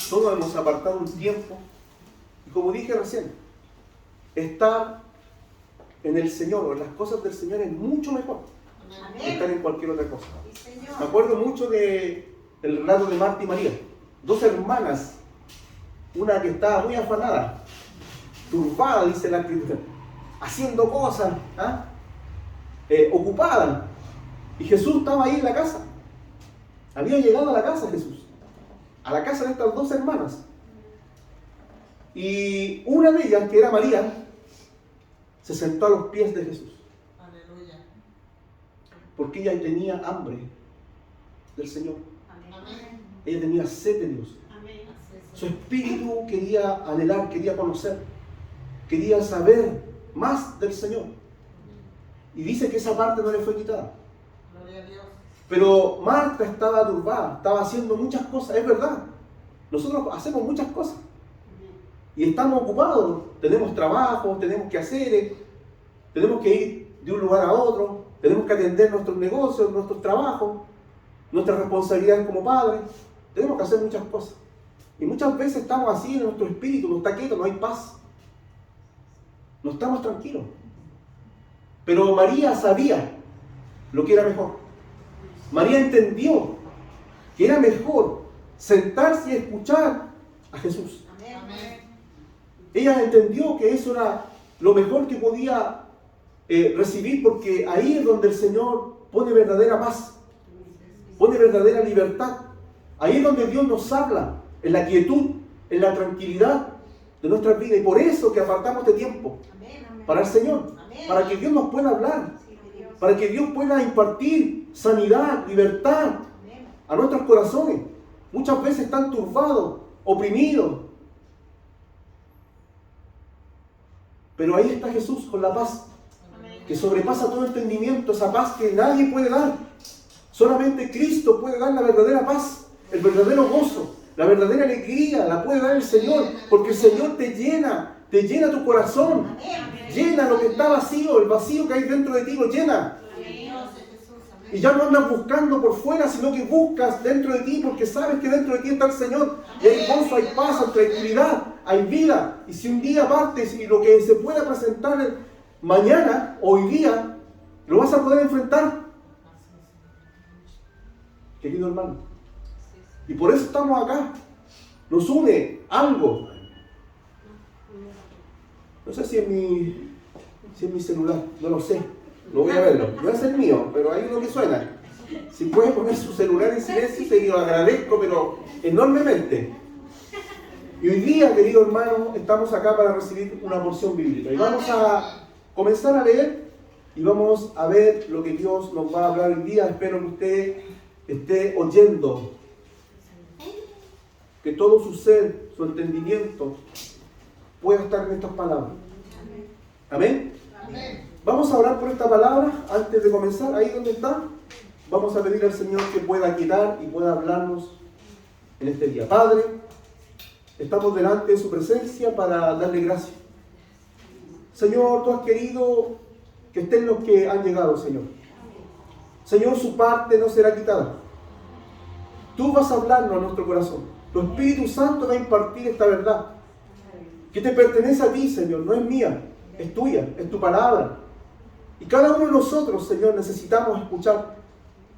todos hemos apartado un tiempo. Y como dije recién, estar en el Señor o en las cosas del Señor es mucho mejor que estar en cualquier otra cosa. Me acuerdo mucho del relato de Marta y María, dos hermanas, una que estaba muy afanada, turbada, dice la Escritura, haciendo cosas, ocupada. Y Jesús estaba ahí en la casa. Había llegado a la casa Jesús, a la casa de estas dos hermanas. Y una de ellas, que era María, se sentó a los pies de Jesús. Aleluya. Porque ella tenía hambre del Señor. Amén. Ella tenía sed de Dios. Amén. Su espíritu quería anhelar, quería conocer, quería saber más del Señor. Y dice que esa parte no le fue quitada. Gloria a Dios. Pero Marta estaba turbada, estaba haciendo muchas cosas, es verdad. Nosotros hacemos muchas cosas. Y estamos ocupados, tenemos trabajo, tenemos quehaceres, tenemos que ir de un lugar a otro, tenemos que atender nuestros negocios, nuestros trabajos, nuestras responsabilidades como padres, tenemos que hacer muchas cosas. Y muchas veces estamos así en nuestro espíritu, no está quieto, no hay paz, no estamos tranquilos. Pero María sabía lo que era mejor. María entendió que era mejor sentarse y escuchar a Jesús. Amén. Ella entendió que eso era lo mejor que podía recibir, porque ahí es donde el Señor pone verdadera paz, pone verdadera libertad. Ahí es donde Dios nos habla, en la quietud, en la tranquilidad de nuestras vidas. Y por eso que apartamos este tiempo para el Señor, para que Dios nos pueda hablar, para que Dios pueda impartir sanidad, libertad a nuestros corazones. Muchas veces están turbados, oprimidos. Pero ahí está Jesús con la paz que sobrepasa todo entendimiento, esa paz que nadie puede dar. Solamente Cristo puede dar la verdadera paz, el verdadero gozo, la verdadera alegría, la puede dar el Señor, porque el Señor te llena tu corazón, llena lo que está vacío, el vacío que hay dentro de ti lo llena. Y ya no andas buscando por fuera, sino que buscas dentro de ti, porque sabes que dentro de ti está el Señor. Y hay gozo, hay paz, hay tranquilidad, hay vida. Y si un día partes y lo que se pueda presentar mañana, hoy día, lo vas a poder enfrentar. Querido hermano. Y por eso estamos acá. Nos une algo. No sé si es mi celular, no lo sé. Lo voy a verlo. No es el mío, pero hay uno que suena. Si puede poner su celular en silencio, se lo agradezco, pero enormemente. Y hoy día, querido hermano, estamos acá para recibir una porción bíblica. Y vamos a comenzar a leer y vamos a ver lo que Dios nos va a hablar hoy día. Espero que usted esté oyendo, que todo su ser, su entendimiento pueda estar en estas palabras. Amén. Amén. Vamos a orar por esta palabra antes de comenzar. Ahí donde está, vamos a pedir al Señor que pueda quitar y pueda hablarnos en este día. Padre, estamos delante de su presencia para darle gracias. Señor, tú has querido que estén los que han llegado, Señor. Señor, su parte no será quitada. Tú vas a hablarnos a nuestro corazón. Tu Espíritu Santo va a impartir esta verdad que te pertenece a ti, Señor. No es mía, es tuya, es tu palabra. Y cada uno de nosotros, Señor, necesitamos escuchar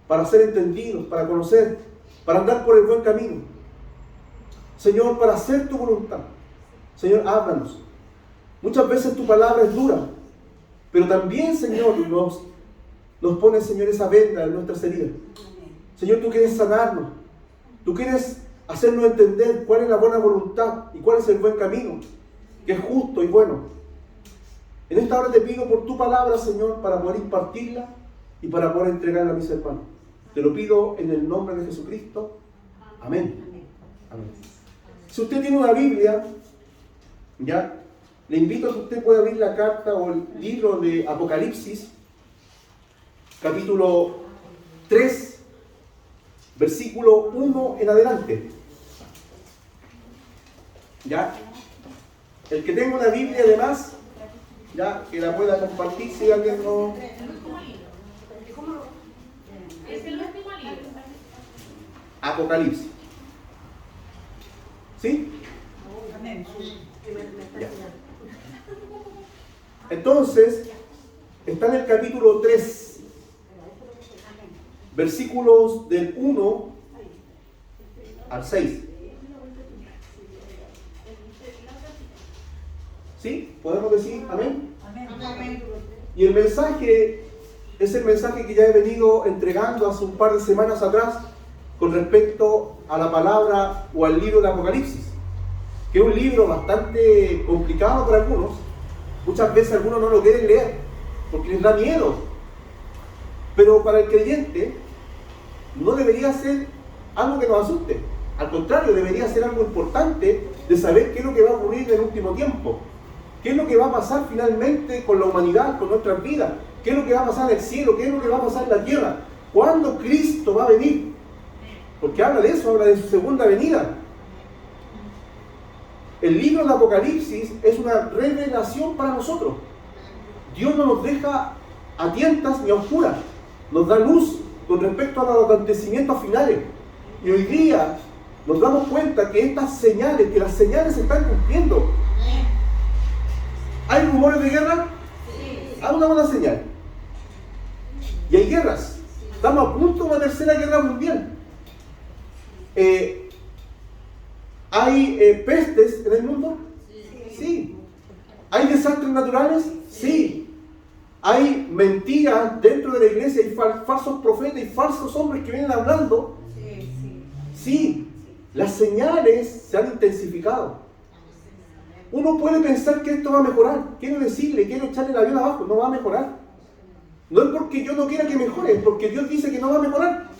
para ser entendidos, para conocer, para andar por el buen camino. Señor, para hacer tu voluntad. Señor, háblanos. Muchas veces tu palabra es dura, pero también, Señor, nos pone, Señor, esa venda en nuestras heridas. Señor, tú quieres sanarnos. Tú quieres hacernos entender cuál es la buena voluntad y cuál es el buen camino, que es justo y bueno. En esta hora te pido por tu palabra, Señor, para poder impartirla y para poder entregarla a mis hermanos. Te lo pido en el nombre de Jesucristo. Amén. Amén. Si usted tiene una Biblia, ya, le invito a que usted pueda abrir la carta o el libro de Apocalipsis, capítulo 3, versículo 1 en adelante. ¿Ya? El que tenga una Biblia además, ya, que la pueda compartir si alguien no... Es el último libro. Apocalipsis. ¿Sí? Amén. Ya. Entonces, está en el capítulo 3, versículos del 1 al 6. ¿Sí? ¿Podemos decir amén? Amén. Y el mensaje es el mensaje que ya he venido entregando hace un par de semanas atrás con respecto a la palabra o al libro de Apocalipsis, que es un libro bastante complicado para algunos. Muchas veces algunos no lo quieren leer porque les da miedo, pero para el creyente no debería ser algo que nos asuste. Al contrario, debería ser algo importante de saber qué es lo que va a ocurrir en el último tiempo, qué es lo que va a pasar finalmente con la humanidad, con nuestras vidas, qué es lo que va a pasar en el cielo, qué es lo que va a pasar en la tierra, cuándo Cristo va a venir, porque habla de eso, habla de su segunda venida. El libro de Apocalipsis es una revelación para nosotros. Dios no nos deja a tientas ni a oscuras, nos da luz con respecto a los acontecimientos finales. Y hoy día nos damos cuenta que estas señales, que las señales se están cumpliendo. ¿Hay rumores de guerra? Sí. Hay una buena señal. Y hay guerras. Estamos a punto de una tercera guerra mundial. ¿Hay pestes en el mundo? Sí. ¿Hay desastres naturales? Sí. ¿Hay mentiras dentro de la iglesia? ¿Hay falsos profetas y falsos hombres que vienen hablando? Sí. Las señales se han intensificado. Uno puede pensar que esto va a mejorar. Quiero decirle, quiero echarle la vela abajo. No va a mejorar. No es porque yo no quiera que mejore, es porque Dios dice que no va a mejorar.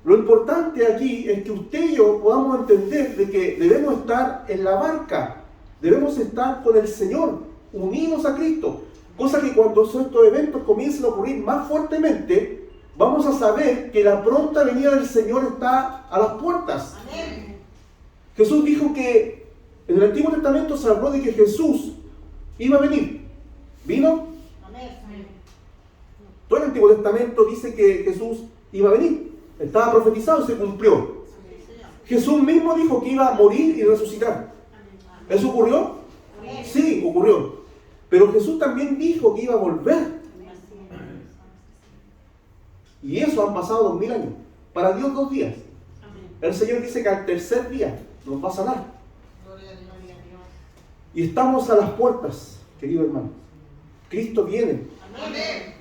Lo importante aquí es que usted y yo podamos entender de que debemos estar en la barca, debemos estar con el Señor, unidos a Cristo, cosa que cuando estos eventos comiencen a ocurrir más fuertemente, vamos a saber que la pronta venida del Señor está a las puertas. Amén. Jesús dijo que en el Antiguo Testamento se habló de que Jesús iba a venir. ¿Vino? Amén. Todo el Antiguo Testamento dice que Jesús iba a venir. Estaba profetizado y se cumplió. Jesús mismo dijo que iba a morir y resucitar. ¿Eso ocurrió? Sí, ocurrió. Pero Jesús también dijo que iba a volver. Y eso han pasado 2000 años. Para Dios 2 días. El Señor dice que al tercer día nos va a sanar. Gloria a Dios. Y estamos a las puertas, querido hermano. Cristo viene. Amén.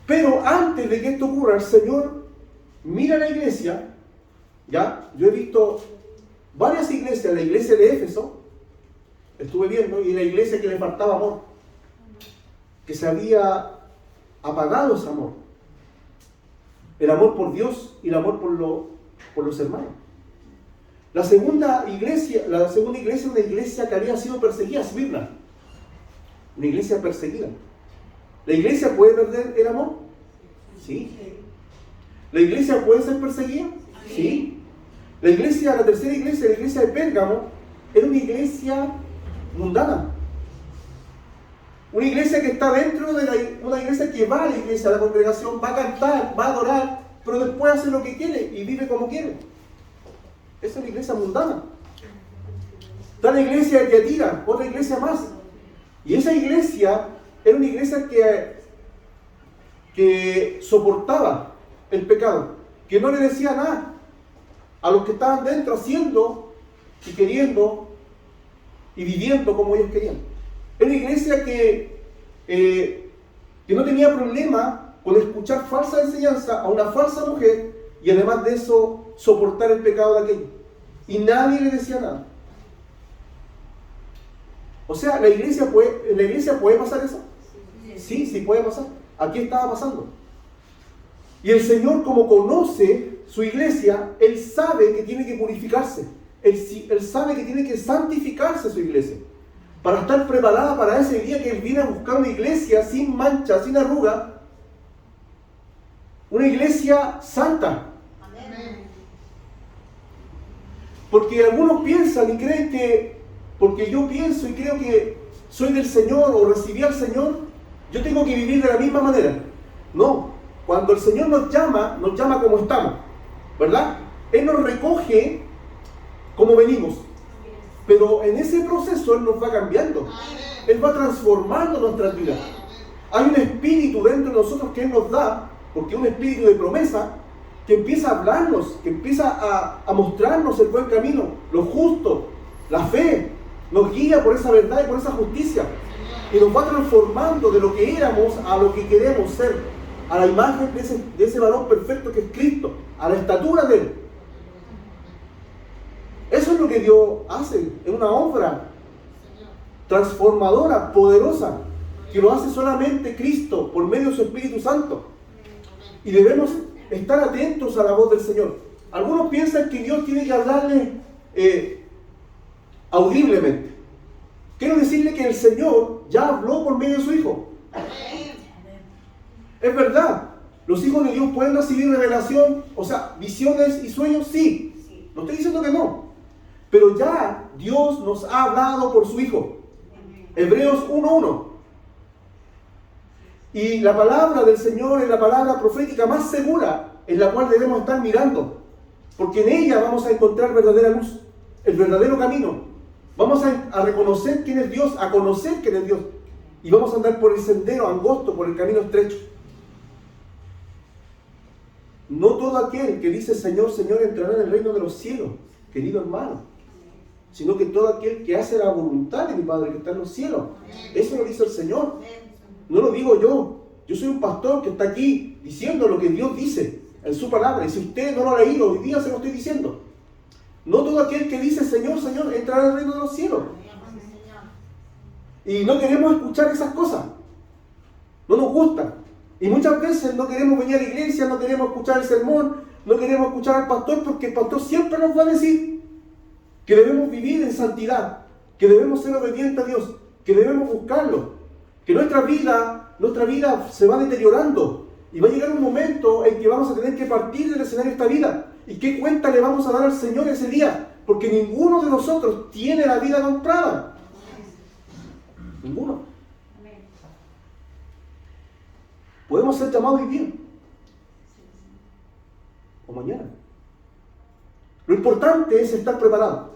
Pero antes de que esto ocurra, el Señor mira la iglesia. Ya, yo he visto varias iglesias, la iglesia de Éfeso, estuve viendo, y la iglesia que le faltaba amor, que se había apagado ese amor, el amor por Dios y el amor por los hermanos. La segunda iglesia es una iglesia que había sido perseguida, Esmirna, una iglesia perseguida. ¿La iglesia puede perder el amor? Sí. ¿La iglesia puede ser perseguida? Sí. La tercera iglesia, la iglesia de Pérgamo, era una iglesia mundana. Una iglesia que está dentro de una iglesia que va a la iglesia, a la congregación, va a cantar, va a adorar, pero después hace lo que quiere y vive como quiere. Esa es la iglesia mundana. Está la iglesia de Tiatira, otra iglesia más. Y esa iglesia era una iglesia que soportaba el pecado, que no le decía nada a los que estaban dentro haciendo y queriendo y viviendo como ellos querían. Era una iglesia que no tenía problema con escuchar falsa enseñanza a una falsa mujer y además de eso soportar el pecado de aquello. Y nadie le decía nada. O sea, ¿en la iglesia puede pasar eso? Sí puede pasar. Aquí estaba pasando. Y el Señor, como conoce su iglesia, Él sabe que tiene que purificarse. Él sabe que tiene que santificarse su iglesia para estar preparada para ese día que Él viene a buscar una iglesia sin mancha, sin arruga, una iglesia santa. Amén. Porque algunos piensan y creen que porque yo pienso y creo que soy del Señor o recibí al Señor, yo tengo que vivir de la misma manera. No, cuando el Señor nos llama como estamos, ¿verdad? Él nos recoge como venimos. Pero en ese proceso Él nos va cambiando. Él va transformando nuestras vidas. Hay un espíritu dentro de nosotros que Él nos da, porque es un espíritu de promesa, que empieza a hablarnos, que empieza a mostrarnos el buen camino, lo justo, la fe. Nos guía por esa verdad y por esa justicia. Y nos va transformando de lo que éramos a lo que queremos ser, a la imagen de ese varón perfecto que es Cristo, a la estatura de Él. Eso es lo que Dios hace, es una obra transformadora, poderosa, que lo hace solamente Cristo por medio de su Espíritu Santo. Y debemos estar atentos a la voz del Señor. Algunos piensan que Dios tiene que hablarle audiblemente. Quiero decirle que el Señor ya habló por medio de su Hijo. Es verdad, los hijos de Dios pueden recibir revelación, o sea, visiones y sueños, sí. No estoy diciendo que no. Pero ya Dios nos ha hablado por su Hijo. Hebreos 1:1. Y la palabra del Señor es la palabra profética más segura en la cual debemos estar mirando. Porque en ella vamos a encontrar verdadera luz, el verdadero camino. Vamos a reconocer quién es Dios, a conocer quién es Dios. Y vamos a andar por el sendero angosto, por el camino estrecho. No todo aquel que dice Señor, Señor entrará en el reino de los cielos, querido hermano. Sino que todo aquel que hace la voluntad de mi Padre que está en los cielos. Eso lo dice el Señor. No lo digo yo. Yo soy un pastor que está aquí diciendo lo que Dios dice en su palabra. Y si usted no lo ha leído, hoy día se lo estoy diciendo. No todo aquel que dice Señor, Señor entrará en el reino de los cielos. Y no queremos escuchar esas cosas. No nos gustan. Y muchas veces no queremos venir a la iglesia, no queremos escuchar el sermón, no queremos escuchar al pastor, porque el pastor siempre nos va a decir que debemos vivir en santidad, que debemos ser obedientes a Dios, que debemos buscarlo, que nuestra vida se va deteriorando y va a llegar un momento en que vamos a tener que partir del escenario de esta vida. ¿Y qué cuenta le vamos a dar al Señor ese día? Porque ninguno de nosotros tiene la vida comprada. Ninguno. Podemos ser llamados hoy día o mañana. Lo importante es estar preparado.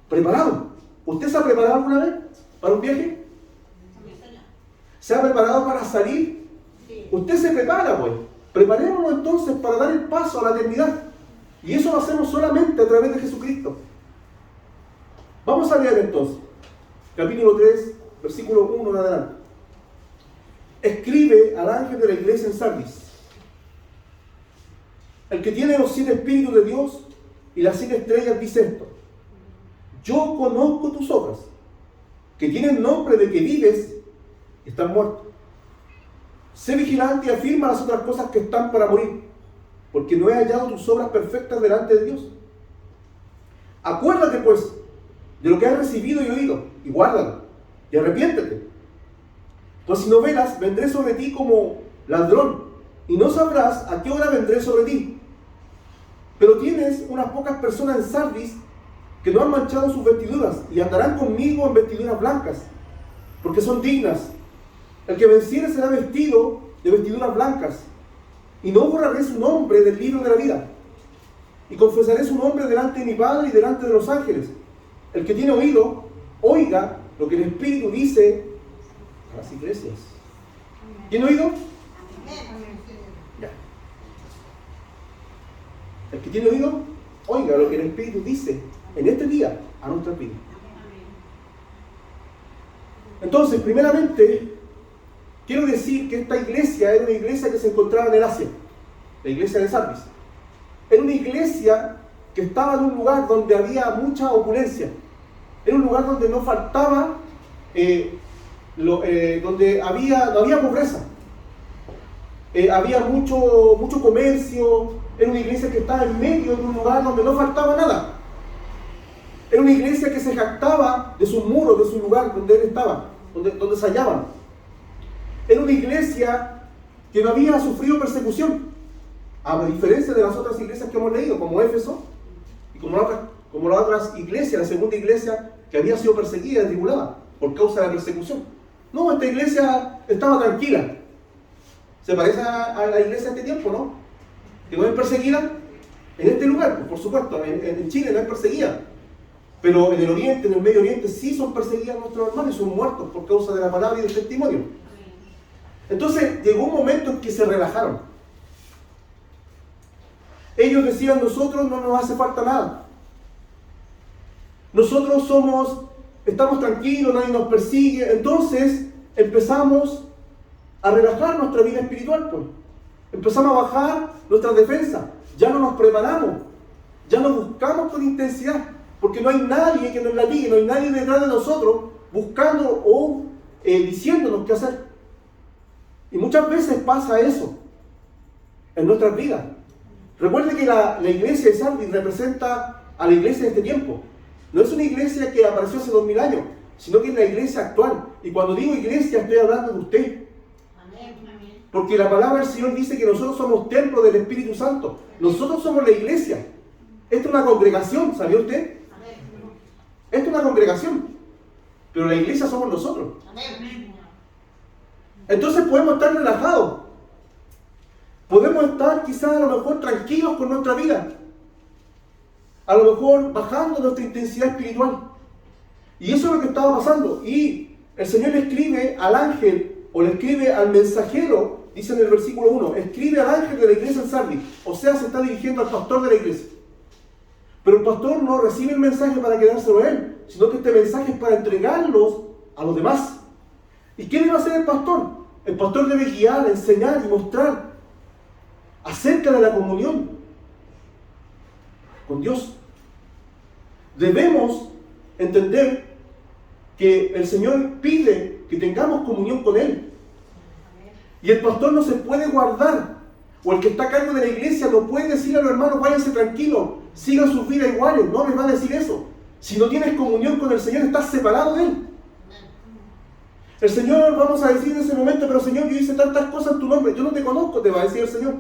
¿Preparado? ¿Usted se ha preparado alguna vez para un viaje? ¿Se ha preparado para salir? Usted se prepara, pues. Preparémonos entonces para dar el paso a la eternidad. Y eso lo hacemos solamente a través de Jesucristo. Vamos a leer entonces, capítulo 3, versículo 1 en adelante. Escribe al ángel de la iglesia en Sardis: el que tiene los 7 espíritus de Dios y las 7 estrellas dice esto: yo conozco tus obras, que tienen nombre de que vives y estás muerto. Sé vigilante y afirma las otras cosas que están para morir, porque no he hallado tus obras perfectas delante de Dios. Acuérdate pues de lo que has recibido y oído, y guárdalo, y arrepiéntete. Pues si no velas, vendré sobre ti como ladrón, y no sabrás a qué hora vendré sobre ti. Pero tienes unas pocas personas en Sardis que no han manchado sus vestiduras, y andarán conmigo en vestiduras blancas, porque son dignas. El que venciere será vestido de vestiduras blancas, y no borraré su nombre del libro de la vida, y confesaré su nombre delante de mi Padre y delante de los ángeles. El que tiene oído, oiga lo que el Espíritu dice a las iglesias. ¿Tiene oído? Ya. El que tiene oído, oiga lo que el Espíritu dice en este día a nuestra vida. Entonces, primeramente, quiero decir que esta iglesia era una iglesia que se encontraba en el Asia, la iglesia de Sardis. Era una iglesia que estaba en un lugar donde había mucha opulencia. Era un lugar donde no faltaba, donde no había pobreza. Había mucho comercio. Era una iglesia que estaba en medio de un lugar donde no faltaba nada. Era una iglesia que se jactaba de sus muros, de su lugar donde él estaba, donde se hallaban. Era una iglesia que no había sufrido persecución, a diferencia de las otras iglesias que hemos leído, como Éfeso y como las otras iglesias, la segunda iglesia que había sido perseguida y tribulada por causa de la persecución. No, esta iglesia estaba tranquila. Se parece a la iglesia de este tiempo, ¿no? Que no es perseguida, En este lugar, pues, por supuesto, en Chile no es perseguida. Pero en el Oriente, en el Medio Oriente, sí son perseguidas nuestros hermanos y son muertos por causa de la palabra y del testimonio. Entonces llegó un momento en que se relajaron. Ellos decían, nosotros no nos hace falta nada. Nosotros estamos tranquilos, nadie nos persigue. Entonces empezamos a relajar nuestra vida espiritual, pues. Empezamos a bajar nuestra defensa. Ya no nos preparamos. Ya nos buscamos con intensidad. Porque no hay nadie que nos latigue, no hay nadie detrás de nosotros buscando o diciéndonos qué hacer. Y muchas veces pasa eso en nuestras vidas. Recuerde que la iglesia de Sardis representa a la iglesia de este tiempo. No es una iglesia que apareció hace 2000 años, sino que es la iglesia actual. Y cuando digo iglesia estoy hablando de usted. Porque la palabra del Señor dice que nosotros somos templo del Espíritu Santo. Nosotros somos la iglesia. Esta es una congregación, ¿sabía usted? Esta es una congregación, pero la iglesia somos nosotros. Entonces podemos estar relajados. Podemos estar quizás a lo mejor tranquilos con nuestra vida. A lo mejor bajando nuestra intensidad espiritual. Y eso es lo que estaba pasando. Y el Señor le escribe al ángel, o le escribe al mensajero, dice en el versículo 1, escribe al ángel de la iglesia en Sardis. O sea, se está dirigiendo al pastor de la iglesia. Pero el pastor no recibe el mensaje para quedárselo a él, sino que este mensaje es para entregarlos a los demás. ¿Y qué debe hacer el pastor? El pastor debe guiar, enseñar y mostrar acerca de la comunión con Dios. Debemos entender que el Señor pide que tengamos comunión con Él. Y el pastor no se puede guardar, o el que está a cargo de la iglesia no puede decir a los hermanos, váyanse tranquilos, sigan sus vidas iguales. No les va a decir eso. Si no tienes comunión con el Señor, estás separado de Él. El Señor, vamos a decir en ese momento, pero Señor, yo hice tantas cosas en tu nombre, yo no te conozco, te va a decir el Señor.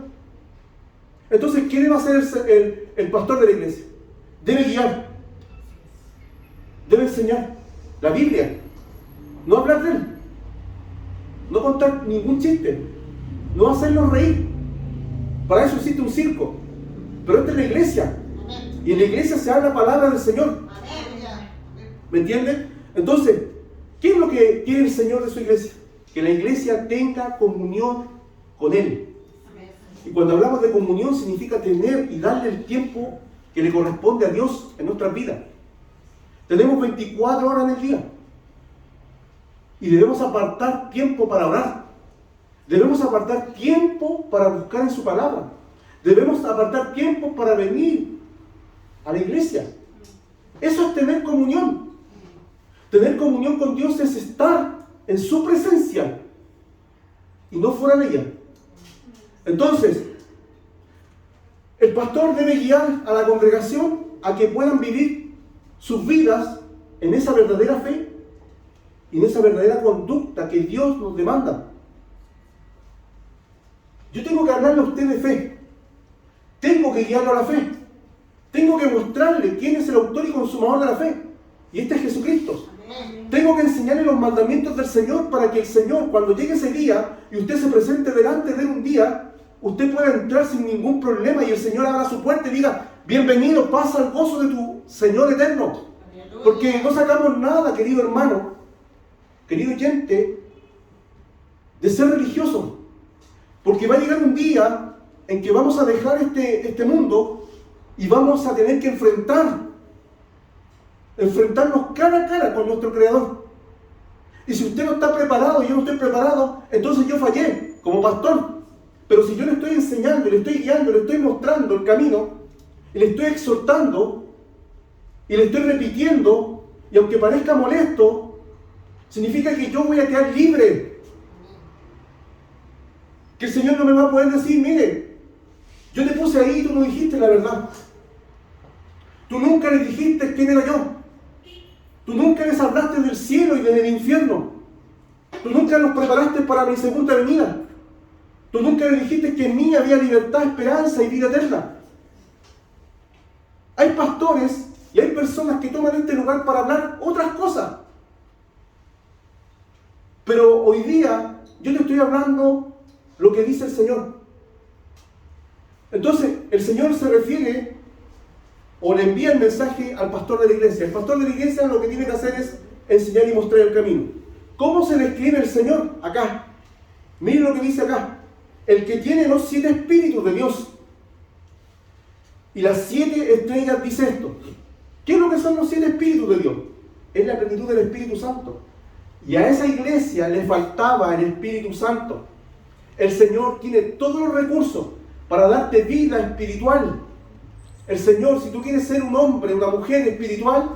Entonces, ¿qué debe hacer el pastor de la iglesia? Debe guiar, debe enseñar la Biblia, no hablar de Él, no contar ningún chiste, no hacerlos reír. Para eso existe un circo, pero esta es la iglesia, y en la iglesia se habla palabra del Señor. ¿Me entienden? Entonces, ¿qué es lo que quiere el Señor de su iglesia? Que la iglesia tenga comunión con Él. Y cuando hablamos de comunión significa tener y darle el tiempo que le corresponde a Dios en nuestras vidas. Tenemos 24 horas en el día. Y debemos apartar tiempo para orar. Debemos apartar tiempo para buscar en su palabra. Debemos apartar tiempo para venir a la iglesia. Eso es tener comunión. Tener comunión con Dios es estar en su presencia y no fuera de ella. Entonces, el pastor debe guiar a la congregación a que puedan vivir sus vidas en esa verdadera fe y en esa verdadera conducta que Dios nos demanda. Yo tengo que hablarle a usted de fe. Tengo que guiarlo a la fe. Tengo que mostrarle quién es el autor y consumador de la fe. Y este es Jesucristo. Tengo que enseñarle los mandamientos del Señor para que el Señor, cuando llegue ese día y usted se presente delante de él un día, usted pueda entrar sin ningún problema y el Señor abra su puerta y diga, bienvenido, pasa al gozo de tu Señor eterno. Porque no sacamos nada, querido hermano, querido oyente, de ser religioso. Porque va a llegar un día en que vamos a dejar este mundo y vamos a tener que enfrentarnos cara a cara con nuestro Creador. Y si usted no está preparado y yo no estoy preparado, entonces yo fallé como pastor. Pero si yo le estoy enseñando, le estoy guiando, le estoy mostrando el camino, y le estoy exhortando, y le estoy repitiendo, y aunque parezca molesto, significa que yo voy a quedar libre. Que el Señor no me va a poder decir, mire, yo te puse ahí y tú no dijiste la verdad. Tú nunca les dijiste quién era yo. Tú nunca les hablaste del cielo y del infierno. Tú nunca los preparaste para mi segunda venida. Tú nunca le dijiste que en mí había libertad, esperanza y vida eterna. Hay pastores y hay personas que toman este lugar para hablar otras cosas. Pero hoy día yo te estoy hablando lo que dice el Señor. Entonces, el Señor se refiere o le envía el mensaje al pastor de la iglesia. El pastor de la iglesia lo que tiene que hacer es enseñar y mostrar el camino. ¿Cómo se describe el Señor? Acá. Miren lo que dice acá. El que tiene los 7 espíritus de Dios y las 7 estrellas dice esto. ¿Qué es lo que son los 7 espíritus de Dios? Es la plenitud del Espíritu Santo. Y a esa iglesia le faltaba el Espíritu Santo. El Señor tiene todos los recursos para darte vida espiritual. El Señor, si tú quieres ser un hombre, una mujer espiritual,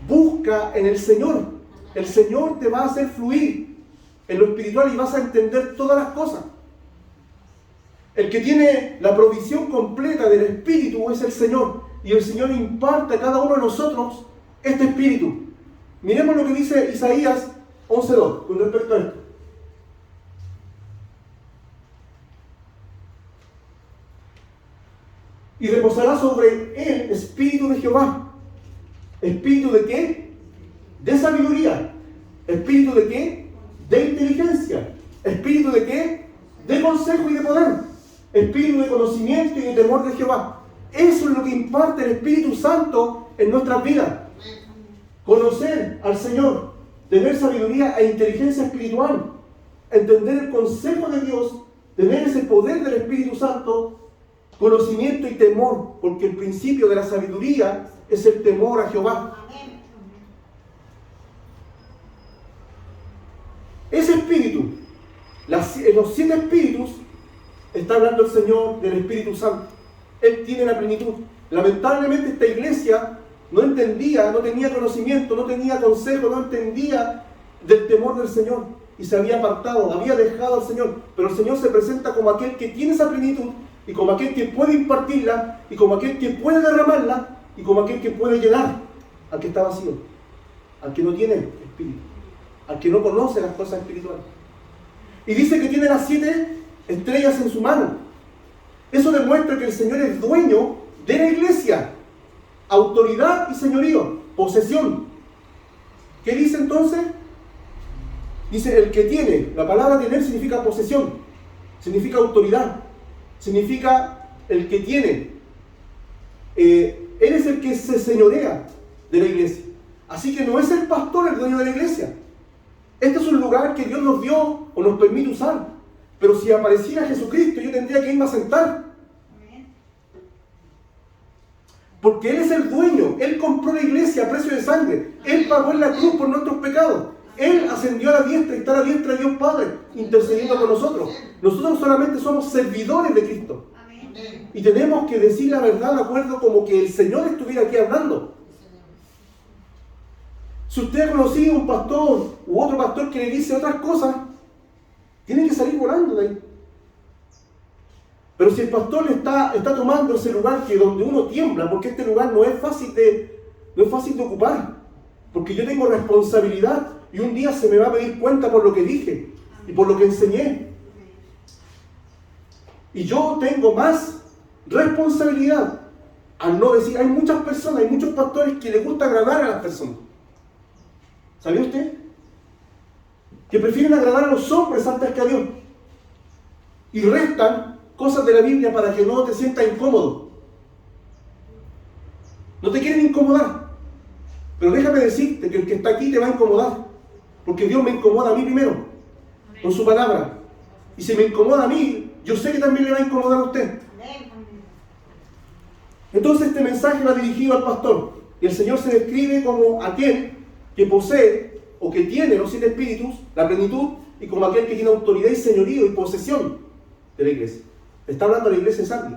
busca en el Señor. El Señor te va a hacer fluir en lo espiritual y vas a entender todas las cosas. El que tiene la provisión completa del Espíritu es el Señor. Y el Señor imparte a cada uno de nosotros este Espíritu. Miremos lo que dice Isaías 11:2 con respecto a esto. Y reposará sobre él Espíritu de Jehová. ¿Espíritu de qué? De sabiduría. ¿Espíritu de qué? De inteligencia. ¿Espíritu de qué? De consejo y de poder. Espíritu de conocimiento y de temor de Jehová. Eso es lo que imparte el Espíritu Santo en nuestras vidas. Conocer al Señor, tener sabiduría e inteligencia espiritual, entender el consejo de Dios, tener ese poder del Espíritu Santo, conocimiento y temor, porque el principio de la sabiduría es el temor a Jehová. Ese espíritu, los 7 espíritus, está hablando el Señor del Espíritu Santo. Él tiene la plenitud. Lamentablemente esta iglesia no entendía, no tenía conocimiento, no tenía consejo, no entendía del temor del Señor y se había apartado, había dejado al Señor. Pero el Señor se presenta como aquel que tiene esa plenitud y como aquel que puede impartirla y como aquel que puede derramarla y como aquel que puede llenar al que está vacío, al que no tiene espíritu, al que no conoce las cosas espirituales. Y dice que tiene las 7 estrellas en su mano. Eso demuestra que el Señor es dueño de la iglesia. Autoridad y señorío, posesión. ¿Qué dice entonces? Dice el que tiene. La palabra tener significa posesión, significa autoridad, significa el que tiene. Él es el que se señorea de la iglesia. Así que no es el pastor el dueño de la iglesia. Este es un lugar que Dios nos dio o nos permite usar. Pero si apareciera Jesucristo, yo tendría que irme a sentar. Porque Él es el dueño. Él compró la iglesia a precio de sangre. Él pagó en la cruz por nuestros pecados. Él ascendió a la diestra y está a la diestra de Dios Padre, intercediendo por nosotros. Nosotros solamente somos servidores de Cristo. Y tenemos que decir la verdad de acuerdo como que el Señor estuviera aquí hablando. Si usted ha conocido un pastor u otro pastor que le dice otras cosas, tiene que salir volando de ahí. Pero si el pastor está tomando ese lugar que donde uno tiembla, porque este lugar no es fácil de ocupar, porque yo tengo responsabilidad y un día se me va a pedir cuenta por lo que dije y por lo que enseñé. Y yo tengo más responsabilidad al no decir. Hay muchas personas, hay muchos pastores que les gusta agradar a las personas. ¿Sabía usted? Que prefieren agradar a los hombres antes que a Dios. Y restan cosas de la Biblia para que no te sientas incómodo. No te quieren incomodar. Pero déjame decirte que el que está aquí te va a incomodar. Porque Dios me incomoda a mí primero, con su palabra. Y si me incomoda a mí, yo sé que también le va a incomodar a usted. Entonces este mensaje va dirigido al pastor. Y el Señor se describe como aquel que posee o que tiene los 7 espíritus, la plenitud, y como aquel que tiene autoridad y señorío y posesión de la iglesia. Está hablando de la iglesia de Sardi.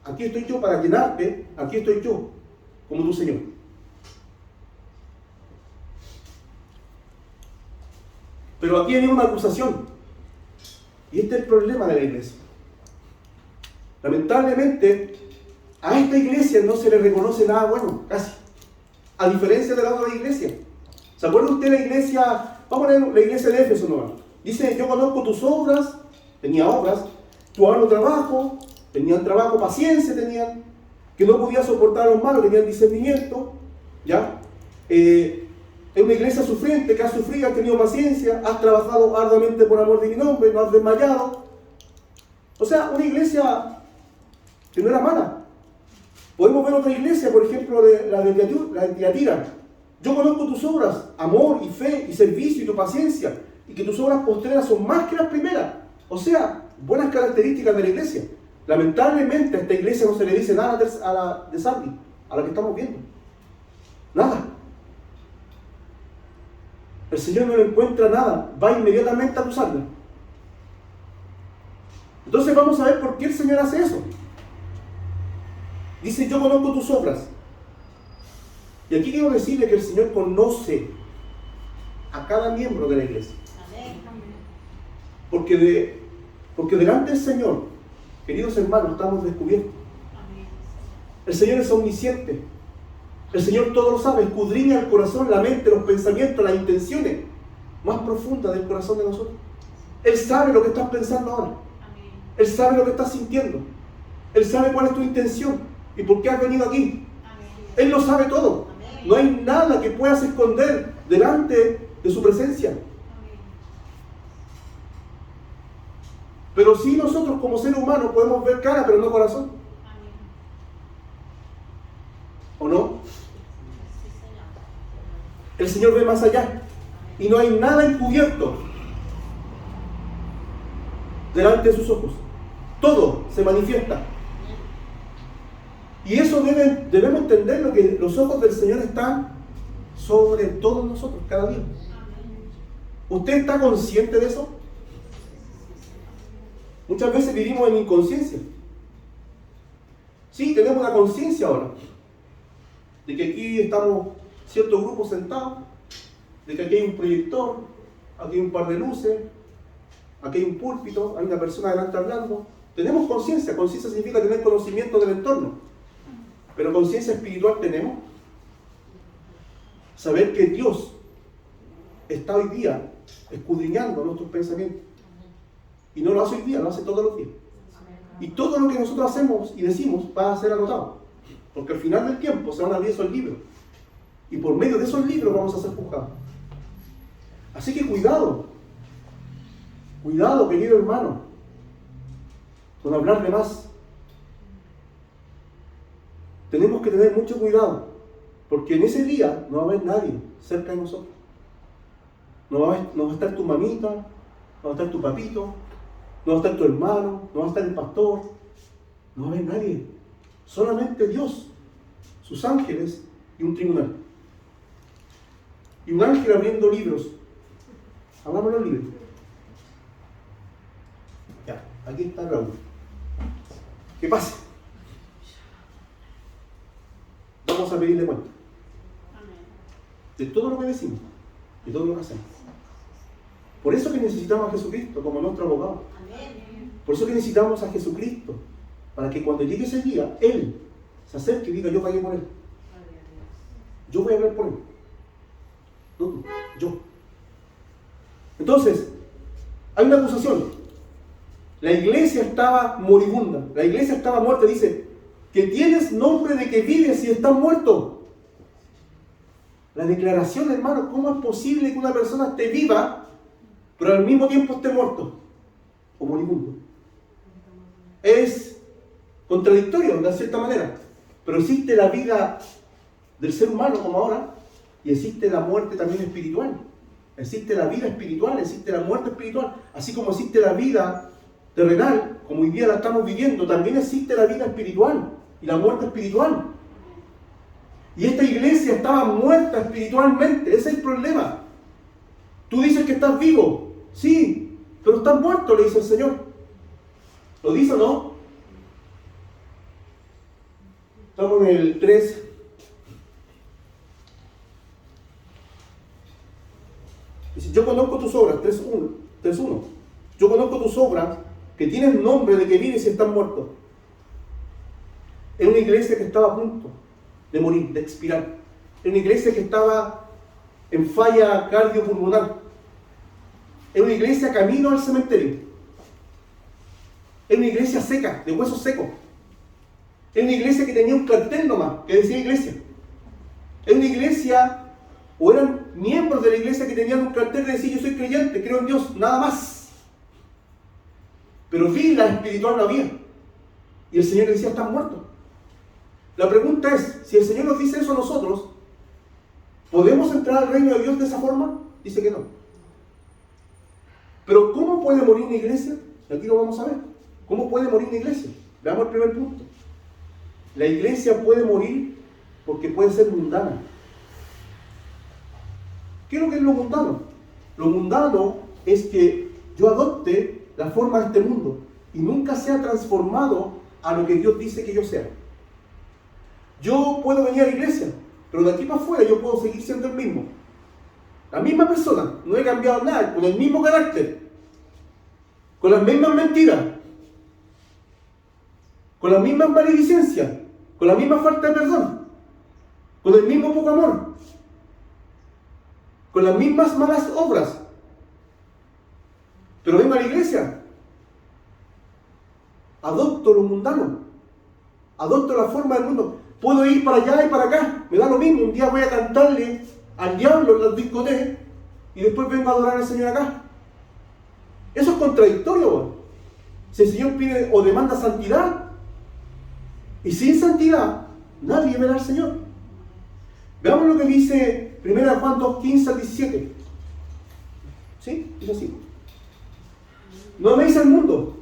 Aquí estoy yo para llenarte, aquí estoy yo, como tu Señor. Pero aquí hay una acusación. Y este es el problema de la iglesia. Lamentablemente, a esta iglesia no se le reconoce nada bueno, casi. A diferencia de la otra iglesia. ¿Se acuerda usted de la iglesia? Vamos a poner la iglesia de Éfeso nomás. Dice, yo conozco tus obras, tenía obras, tu arduo trabajo, tenían trabajo, paciencia tenían, que no podía soportar a los malos, tenían discernimiento, ¿ya? Es una iglesia sufriente, que has sufrido, has tenido paciencia, has trabajado arduamente por amor de mi nombre, no has desmayado. O sea, una iglesia que no era mala, Podemos ver otra iglesia, por ejemplo, la de Tiatira. Yo conozco tus obras, amor y fe y servicio y tu paciencia, y que tus obras postreras son más que las primeras. O sea, buenas características de la iglesia. Lamentablemente a esta iglesia no se le dice nada a la de Sardis, a la que estamos viendo. Nada. El Señor no le encuentra nada, va inmediatamente a acusarla. Entonces vamos a ver por qué el Señor hace eso. Dice, yo conozco tus obras. Y aquí quiero decirle que el Señor conoce a cada miembro de la iglesia. Porque delante del Señor, queridos hermanos, estamos descubiertos. El Señor es omnisciente. El Señor todo lo sabe, escudriña el corazón, la mente, los pensamientos, las intenciones más profundas del corazón de nosotros. Él sabe lo que estás pensando ahora. Él sabe lo que estás sintiendo. Él sabe cuál es tu intención y por qué has venido aquí. Él lo sabe todo. No hay nada que puedas esconder delante de su presencia. Pero sí nosotros como seres humanos podemos ver cara, pero no corazón. ¿O no? El Señor ve más allá. Y no hay nada encubierto delante de sus ojos. Todo se manifiesta. Y eso debemos entenderlo, que los ojos del Señor están sobre todos nosotros, cada día. ¿Usted está consciente de eso? Muchas veces vivimos en inconsciencia. Sí, tenemos la conciencia ahora de que aquí estamos ciertos grupos sentados, de que aquí hay un proyector, aquí hay un par de luces, aquí hay un púlpito, hay una persona delante hablando. Tenemos conciencia. Conciencia significa tener conocimiento del entorno. Pero conciencia espiritual tenemos. Saber que Dios está hoy día escudriñando nuestros pensamientos. Y no lo hace hoy día, lo hace todos los días. Y todo lo que nosotros hacemos y decimos va a ser anotado. Porque al final del tiempo se van a abrir esos libros. Y por medio de esos libros vamos a ser juzgados. Así que cuidado. Cuidado, querido hermano, con hablar de más. Tenemos que tener mucho cuidado. Porque en ese día no va a haber nadie cerca de nosotros. No va a estar tu mamita, no va a estar tu papito, no va a estar tu hermano, no va a estar el pastor, no va a haber nadie. Solamente Dios, sus ángeles y un tribunal. Y un ángel abriendo libros. Hablamos de los libros. Ya, aquí está Raúl. ¿Qué pasa? Vamos a pedirle cuenta de todo lo que decimos, de todo lo que hacemos. Por eso que necesitamos a Jesucristo como nuestro abogado. Por eso que necesitamos a Jesucristo, para que cuando llegue ese día, Él se acerque y diga, yo pagué por Él. Yo voy a hablar por Él. No tú, yo. Entonces, hay una acusación. La iglesia estaba moribunda, la iglesia estaba muerta. Dice, que tienes nombre de que vives y estás muerto. La declaración, hermano, ¿cómo es posible que una persona esté viva, pero al mismo tiempo esté muerto o moribundo? Es contradictorio de cierta manera, pero existe la vida del ser humano como ahora, y existe la muerte también espiritual. Existe la vida espiritual, existe la muerte espiritual, así como existe la vida terrenal, como hoy día la estamos viviendo, también existe la vida espiritual y la muerte espiritual. Y esta iglesia estaba muerta espiritualmente, ese es el problema. Tú dices que estás vivo, sí, pero estás muerto, le dice el Señor. ¿Lo dice o no? Estamos en el 3. Dice, yo conozco tus obras, 3.1. Yo conozco tus obras, que tienen nombre de que vives y estás muerto. Es una iglesia que estaba a punto de morir, de expirar. Es una iglesia que estaba en falla cardiopulmonar. Es una iglesia camino al cementerio. Es una iglesia seca, de huesos secos. Es una iglesia que tenía un cartel nomás, que decía iglesia. Es una iglesia, o eran miembros de la iglesia que tenían un cartel que decía, yo soy creyente, creo en Dios, nada más. Pero vida espiritual no había. Y el Señor le decía, estás muerto. La pregunta es, si el Señor nos dice eso a nosotros, ¿podemos entrar al reino de Dios de esa forma? Dice que no. Pero ¿cómo puede morir una iglesia? Aquí lo vamos a ver. ¿Cómo puede morir una iglesia? Veamos el primer punto. La iglesia puede morir porque puede ser mundana. ¿Qué es lo que es lo mundano? Lo mundano es que yo adopte la forma de este mundo y nunca sea transformado a lo que Dios dice que yo sea. Yo puedo venir a la iglesia, pero de aquí para afuera yo puedo seguir siendo el mismo. La misma persona, no he cambiado nada, con el mismo carácter, con las mismas mentiras, con las mismas maledicencias, con la misma falta de perdón, con el mismo poco amor, con las mismas malas obras. Pero vengo a la iglesia, adopto lo mundano, adopto la forma del mundo. Puedo ir para allá y para acá, me da lo mismo. Un día voy a cantarle al diablo en las discotecas y después vengo a adorar al Señor acá. Eso es contradictorio, ¿no? Si el Señor pide o demanda santidad, y sin santidad nadie verá al Señor. Veamos lo que dice 1 Juan 2, 15 al 17. ¿Sí? Es así. No améis al mundo.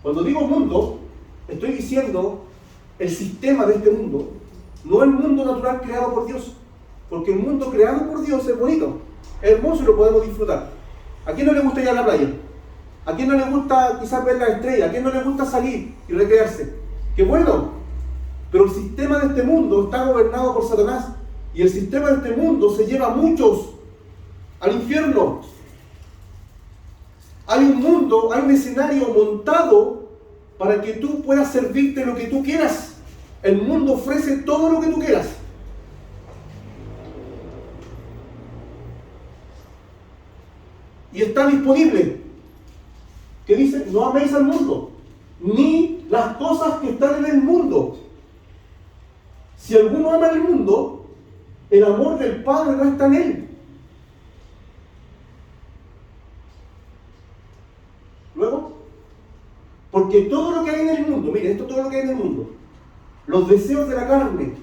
Cuando digo mundo, estoy diciendo el sistema de este mundo, no el mundo natural creado por Dios. Porque el mundo creado por Dios es bonito, es hermoso y lo podemos disfrutar. ¿A quién no le gusta ir a la playa? ¿A quién no le gusta quizás ver las estrellas? ¿A quién no le gusta salir y recrearse? ¡Qué bueno! Pero el sistema de este mundo está gobernado por Satanás. Y el sistema de este mundo se lleva a muchos al infierno. Hay un mundo, hay un escenario montado para que tú puedas servirte lo que tú quieras. El mundo ofrece todo lo que tú quieras. Y está disponible. ¿Qué dice? No améis al mundo, ni las cosas que están en el mundo. Si alguno ama el mundo, el amor del Padre no está en él. Luego, porque todo lo que hay en el mundo, mire, esto es todo lo que hay en el mundo, los deseos de la carne,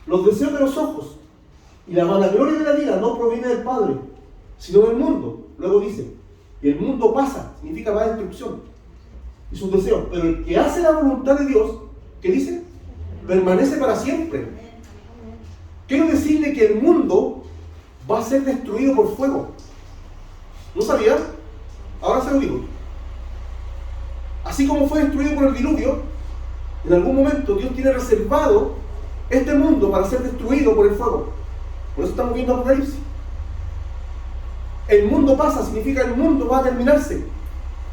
los deseos de los ojos y la vanagloria de la vida no proviene del Padre, sino del mundo. Luego dice, y el mundo pasa, significa va a destrucción, y sus deseos, pero el que hace la voluntad de Dios, ¿qué dice? Permanece para siempre. Quiero decirle que el mundo va a ser destruido por fuego. ¿No sabía? Ahora se lo digo. Así como fue destruido por el diluvio, en algún momento Dios tiene reservado este mundo para ser destruido por el fuego. Por eso estamos viendo Apocalipsis. El mundo pasa, significa el mundo va a terminarse.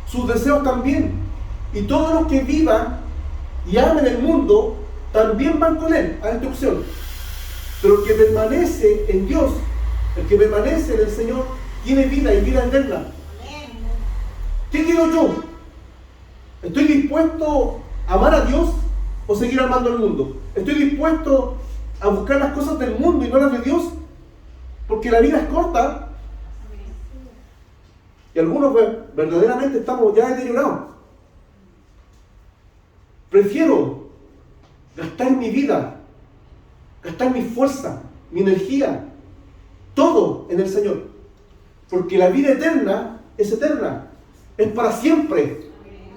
Sus deseos también. Y todos los que vivan y amen el mundo también van con él a destrucción. Pero el que permanece en Dios, el que permanece en el Señor, tiene vida y vida eterna. ¿Qué quiero yo? ¿Estoy dispuesto a amar a Dios o seguir amando al mundo? ¿Estoy dispuesto a buscar las cosas del mundo y no las de Dios? Porque la vida es corta. Y algunos verdaderamente estamos ya deteriorados. Prefiero gastar mi vida, gastar mi fuerza, mi energía, todo en el Señor. Porque la vida eterna, es para siempre.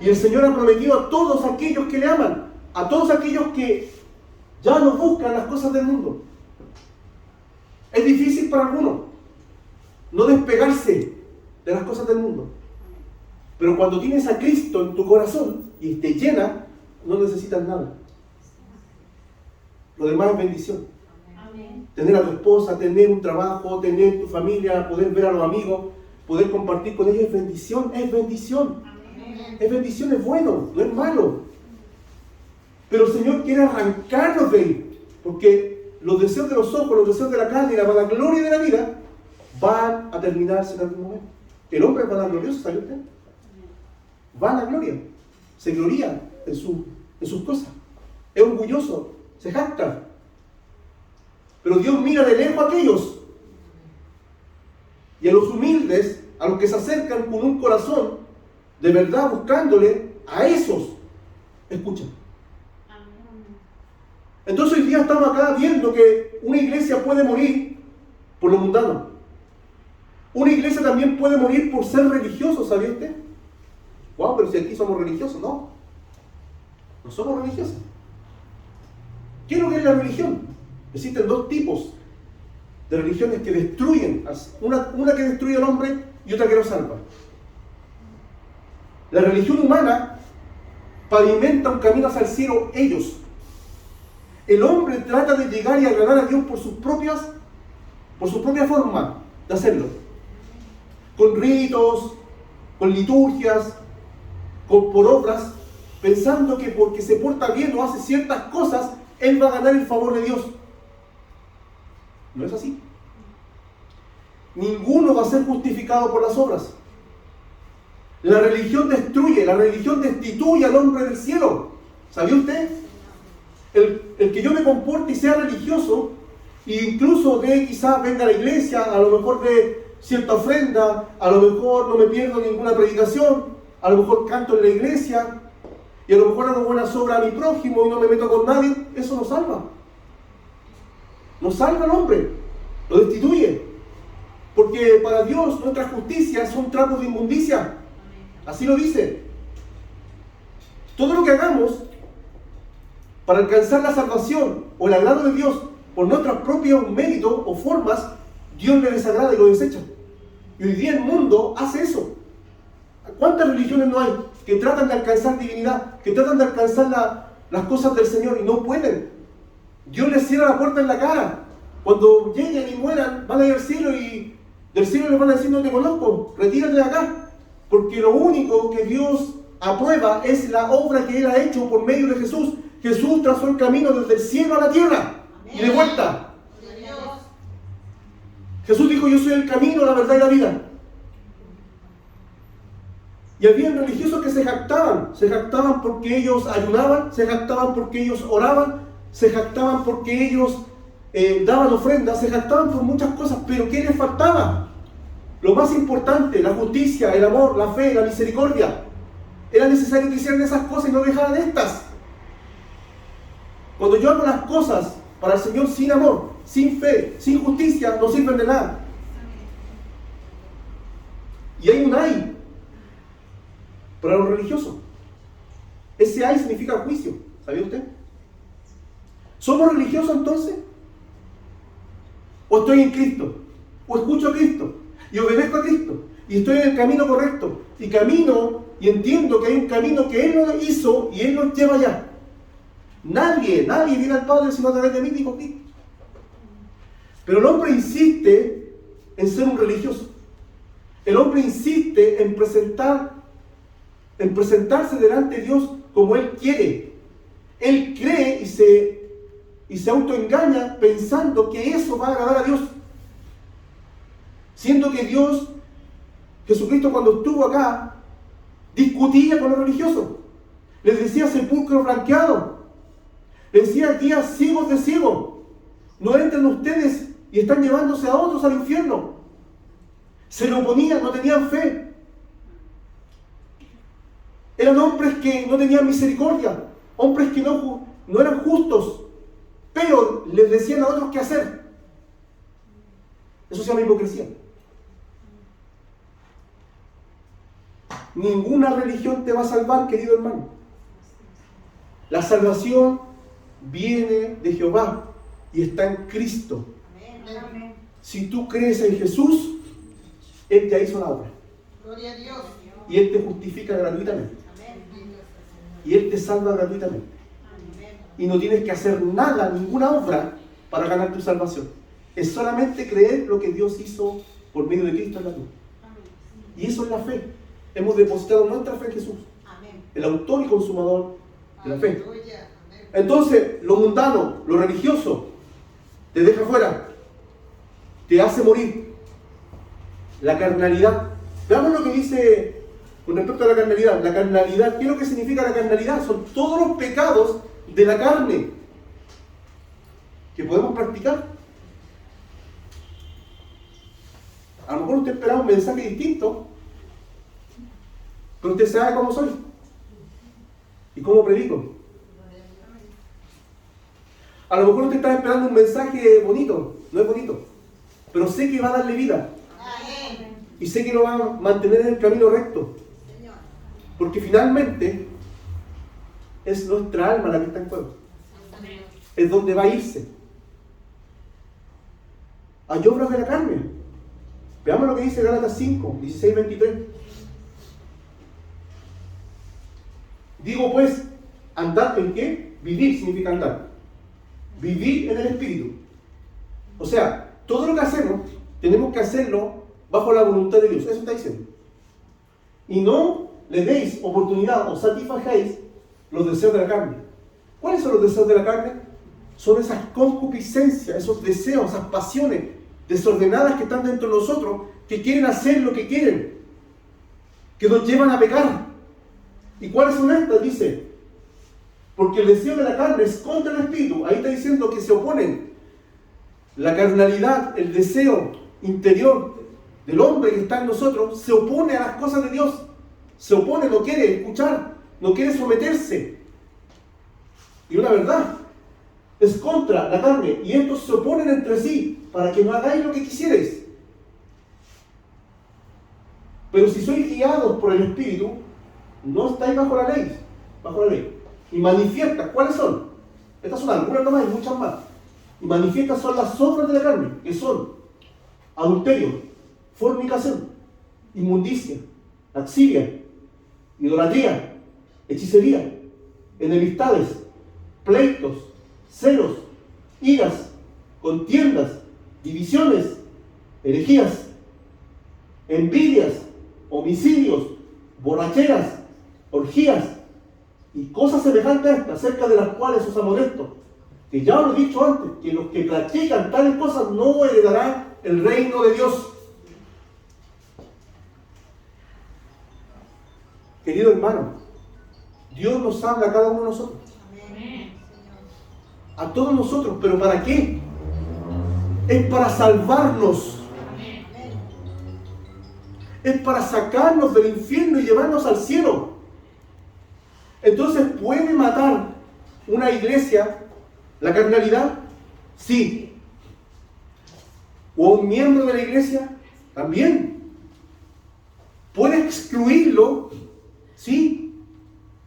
Y el Señor ha prometido a todos aquellos que le aman, a todos aquellos que ya no buscan las cosas del mundo. Es difícil para algunos no despegarse de las cosas del mundo. Pero cuando tienes a Cristo en tu corazón y te llena, no necesitas nada. Lo demás es bendición. Amén. Tener a tu esposa, tener un trabajo, tener tu familia, poder ver a los amigos, poder compartir con ellos es bendición, es bendición. Amén. Es bendición, es bueno, no es malo. Pero el Señor quiere arrancarnos de ahí, porque los deseos de los ojos, los deseos de la carne y la vanagloria de la vida van a terminarse en algún momento. El hombre es vanaglorioso, ¿sabe usted? Vanagloria. Se gloria en sus cosas. Es orgulloso, se jacta. Pero Dios mira de lejos a aquellos. Y a los humildes, a los que se acercan con un corazón de verdad buscándole, a esos escuchan. Entonces hoy día estamos acá viendo que una iglesia puede morir por lo mundano. Una iglesia también puede morir por ser religioso, ¿sabía usted? Wow, pero si aquí somos religiosos, no. No somos religiosos. ¿Qué es lo que es la religión? Existen dos tipos de religiones que destruyen. Una que destruye al hombre y otra que lo salva. La religión humana pavimenta un camino hacia el cielo ellos. El hombre trata de llegar y agradar a Dios por su propia forma de hacerlo. Con ritos, con liturgias, por obras, pensando que porque se porta bien o hace ciertas cosas, él va a ganar el favor de Dios. No es así. Ninguno va a ser justificado por las obras. La religión destruye, la religión destituye al hombre del cielo. ¿Sabía usted? El que yo me comporte y sea religioso, e incluso quizás venga a la iglesia, a lo mejor de cierta ofrenda, a lo mejor no me pierdo ninguna predicación, a lo mejor canto en la iglesia, y a lo mejor hago buenas obras a mi prójimo y no me meto con nadie, eso no salva. No salva al hombre, lo destituye. Porque para Dios nuestras justicias son trapos de inmundicia. Así lo dice. Todo lo que hagamos para alcanzar la salvación o el agrado de Dios por nuestros propios méritos o formas, Dios le desagrada y lo desecha. Y hoy día el mundo hace eso. ¿Cuántas religiones no hay que tratan de alcanzar divinidad, que tratan de alcanzar las cosas del Señor y no pueden? Dios les cierra la puerta en la cara. Cuando lleguen y mueran, van a ir al cielo y del cielo les van a decir: no te conozco, retírate de acá. Porque lo único que Dios aprueba es la obra que Él ha hecho por medio de Jesús. Jesús trazó el camino desde el cielo a la tierra. Amén. Y de vuelta. Jesús dijo: yo soy el camino, la verdad y la vida. Y había religiosos que se jactaban porque ellos ayunaban, se jactaban porque ellos oraban, se jactaban porque ellos daban ofrendas, se jactaban por muchas cosas, pero ¿qué les faltaba? Lo más importante, la justicia, el amor, la fe, la misericordia. Era necesario que hicieran esas cosas y no dejaran estas. Cuando yo hago las cosas para el Señor sin amor, sin fe, sin justicia, no sirven de nada. Y hay un ay para los religiosos. Ese ay significa juicio. ¿Sabía usted? ¿Somos religiosos entonces? ¿O estoy en Cristo? ¿O escucho a Cristo? Y obedezco a Cristo? ¿Y estoy en el camino correcto? Y camino y entiendo que hay un camino que Él nos hizo y Él nos lleva allá. Nadie viene al Padre sino a través de mí, dijo Cristo. Pero el hombre insiste en ser un religioso. El hombre insiste en presentarse delante de Dios como Él quiere. Él cree y se autoengaña pensando que eso va a agradar a Dios. Siendo que Dios, Jesucristo, cuando estuvo acá, discutía con los religiosos. Les decía sepulcro blanqueado. Les decía días ciegos de ciego. No entren ustedes y están llevándose a otros al infierno. Se lo oponían, no tenían fe. Eran hombres que no tenían misericordia. Hombres que no eran justos. Pero les decían a otros qué hacer. Eso se llama hipocresía. Ninguna religión te va a salvar, querido hermano. La salvación viene de Jehová y está en Cristo. Amén. Si tú crees en Jesús, Él ya hizo la obra. Gloria a Dios. Y Él te justifica gratuitamente. Amén. Y Él te salva gratuitamente. Y no tienes que hacer nada, ninguna obra para ganar tu salvación. Es solamente creer lo que Dios hizo por medio de Cristo en la cruz. Y eso es la fe. Hemos depositado nuestra fe en Jesús. Amén. El autor y consumador de la fe. Aleluya. Amén. Entonces, lo mundano, lo religioso, te deja fuera, te hace morir. La carnalidad. Veamos lo que dice con respecto a la carnalidad. La carnalidad, ¿qué es lo que significa la carnalidad? Son todos los pecados de la carne que podemos practicar. A lo mejor usted esperaba un mensaje distinto, pero usted sabe cómo soy y cómo predico. A lo mejor usted está esperando un mensaje bonito, no es bonito, pero sé que va a darle vida. Y sé que lo va a mantener en el camino recto. Porque finalmente es nuestra alma la que está en juego. Es donde va a irse. Hay obras de la carne. Veamos lo que dice Gálatas 5, 16, 23. Digo pues, andar en qué? Vivir significa andar. Vivir en el Espíritu. O sea, todo lo que hacemos, tenemos que hacerlo bajo la voluntad de Dios. Eso está diciendo. Y no le deis oportunidad o satisfacéis los deseos de la carne. ¿Cuáles son los deseos de la carne? Son esas concupiscencias, esos deseos, esas pasiones desordenadas que están dentro de nosotros, que quieren hacer lo que quieren, que nos llevan a pecar. ¿Y cuáles son estas? Dice, porque el deseo de la carne es contra el Espíritu. Ahí está diciendo que se oponen. La carnalidad, el deseo interior del hombre que está en nosotros, se opone a las cosas de Dios. Se opone, no quiere escuchar, no quiere someterse. Y una verdad, es contra la carne. Y estos se oponen entre sí para que no hagáis lo que quisierais. Pero si sois guiados por el Espíritu, no estáis bajo la ley. Bajo la ley. Y manifiestas, ¿cuáles son? Estas son algunas nomás y muchas más. Y manifiestas son las obras de la carne, que son adulterio, fornicación, inmundicia, laxiria, idolatría, hechicería, enemistades, pleitos, celos, iras, contiendas, divisiones, herejías, envidias, homicidios, borracheras, orgías y cosas semejantes a estas, acerca de las cuales os amonesto, que ya os he dicho antes, que los que practican tales cosas no heredarán el reino de Dios. Querido hermano, Dios nos habla a cada uno de nosotros. A todos nosotros, pero ¿para qué? Es para salvarnos. Es para sacarnos del infierno y llevarnos al cielo. Entonces, ¿puede matar una iglesia la carnalidad? Sí. ¿O un miembro de la iglesia? También. ¿Puede excluirlo? Sí.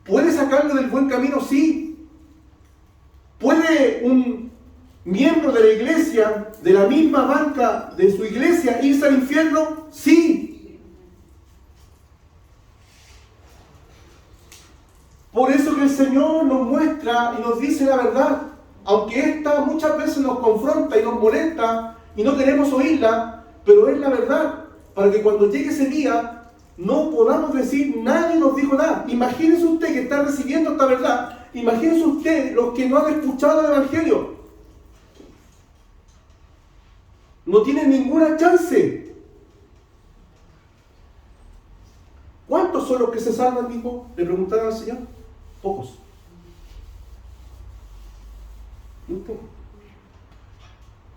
¿Puede sacarlo del buen camino? Sí. ¿Puede un miembro de la iglesia, de la misma banca de su iglesia, irse al infierno? Sí. Por eso que el Señor nos muestra y nos dice la verdad, aunque esta muchas veces nos confronta y nos molesta y no queremos oírla, pero es la verdad, para que cuando llegue ese día no podamos decir nadie nos dijo nada. Imagínese usted que está recibiendo esta verdad, imagínese usted los que no han escuchado el Evangelio. No tienen ninguna chance. ¿Cuántos son los que se salvan, dijo? Le preguntaron al Señor. Pocos. Muy pocos.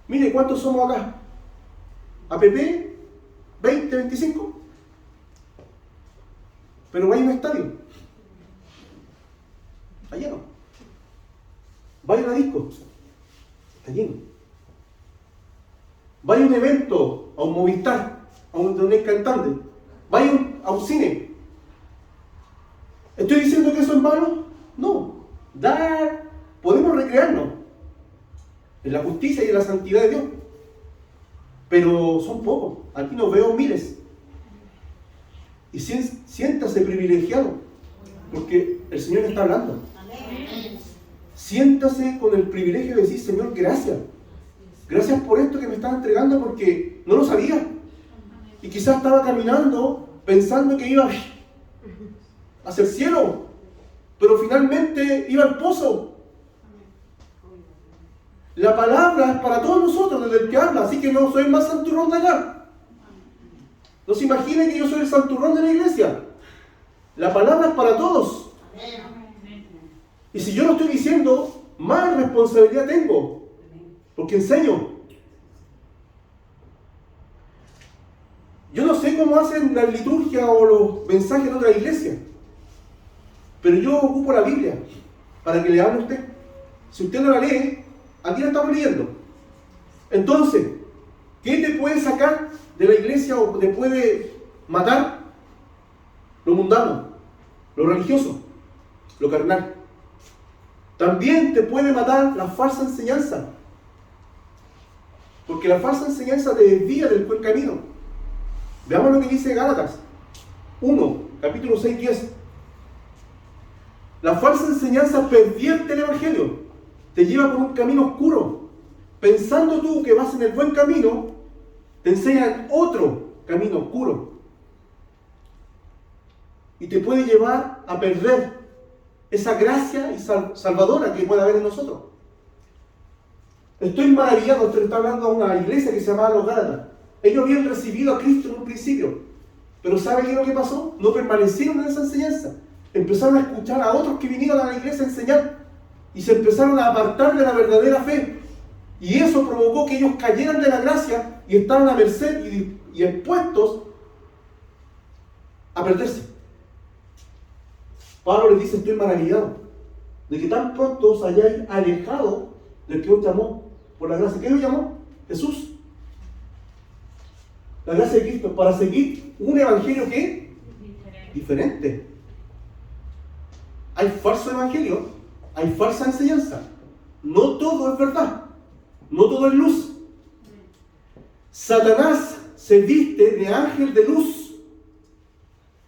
Mire, ¿cuántos somos acá? APP, 20, 25. Pero vaya a un estadio. Está lleno. Vaya a una disco. Está lleno. Vaya a un evento, a un Movistar, a un cantante. Vaya a un cine. ¿Estoy diciendo que eso es malo? No. Podemos recrearnos en la justicia y en la santidad de Dios. Pero son pocos. Aquí nos veo miles. Y siéntase privilegiado, porque el Señor está hablando. Siéntase con el privilegio de decir, Señor, gracias. Gracias por esto que me estás entregando, porque no lo sabía. Y quizás estaba caminando pensando que iba hacia el cielo, pero finalmente iba al pozo. La palabra es para todos nosotros, desde el que habla, así que no soy más santurrón de acá. No se imaginen que yo soy el santurrón de la iglesia. La palabra es para todos. Y si yo lo estoy diciendo, más responsabilidad tengo, porque enseño. Yo no sé cómo hacen la liturgia o los mensajes de otra iglesia, pero yo ocupo la Biblia para que le hable a usted. Si usted no la lee, Aquí lo estamos leyendo. Entonces, ¿qué te puede sacar de la iglesia o te puede matar? Lo mundano, lo religioso, lo carnal. También te puede matar la falsa enseñanza. Porque la falsa enseñanza te desvía del buen camino. Veamos lo que dice Gálatas 1, capítulo 6, 10. La falsa enseñanza pervierte el evangelio. Te lleva por un camino oscuro. Pensando tú que vas en el buen camino, te enseñan otro camino oscuro. Y te puede llevar a perder esa gracia y salvadora que puede haber en nosotros. Estoy maravillado, estoy hablando a una iglesia que se llamaba Los Gálatas. Ellos habían recibido a Cristo en un principio, pero ¿sabe qué es lo que pasó? No permanecieron en esa enseñanza. Empezaron a escuchar a otros que vinieron a la iglesia a enseñar y se empezaron a apartar de la verdadera fe. Y eso provocó que ellos cayeran de la gracia y estaban a merced y expuestos a perderse. Pablo les dice: estoy maravillado de que tan pronto os hayáis alejado del que os llamó por la gracia. ¿Qué lo llamó? Jesús. La gracia de Cristo, para seguir un evangelio que diferente. Hay falso evangelio, hay falsa enseñanza. No todo es verdad, no todo es luz. Satanás se viste de ángel de luz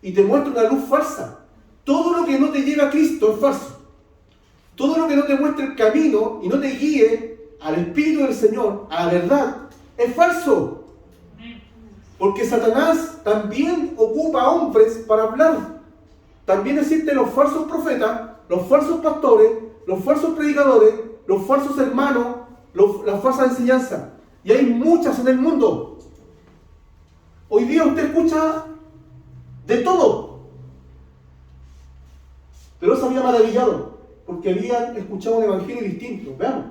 y te muestra una luz falsa. Todo lo que no te lleva a Cristo es falso. Todo lo que no te muestre el camino y no te guíe al Espíritu del Señor, a la verdad, es falso. Porque Satanás también ocupa a hombres para hablar. También existen los falsos profetas, los falsos pastores, los falsos predicadores, los falsos hermanos, las falsas enseñanzas. Y hay muchas en el mundo. Hoy día usted escucha de todo. Pero se había maravillado porque habían escuchado un evangelio distinto. Veamos.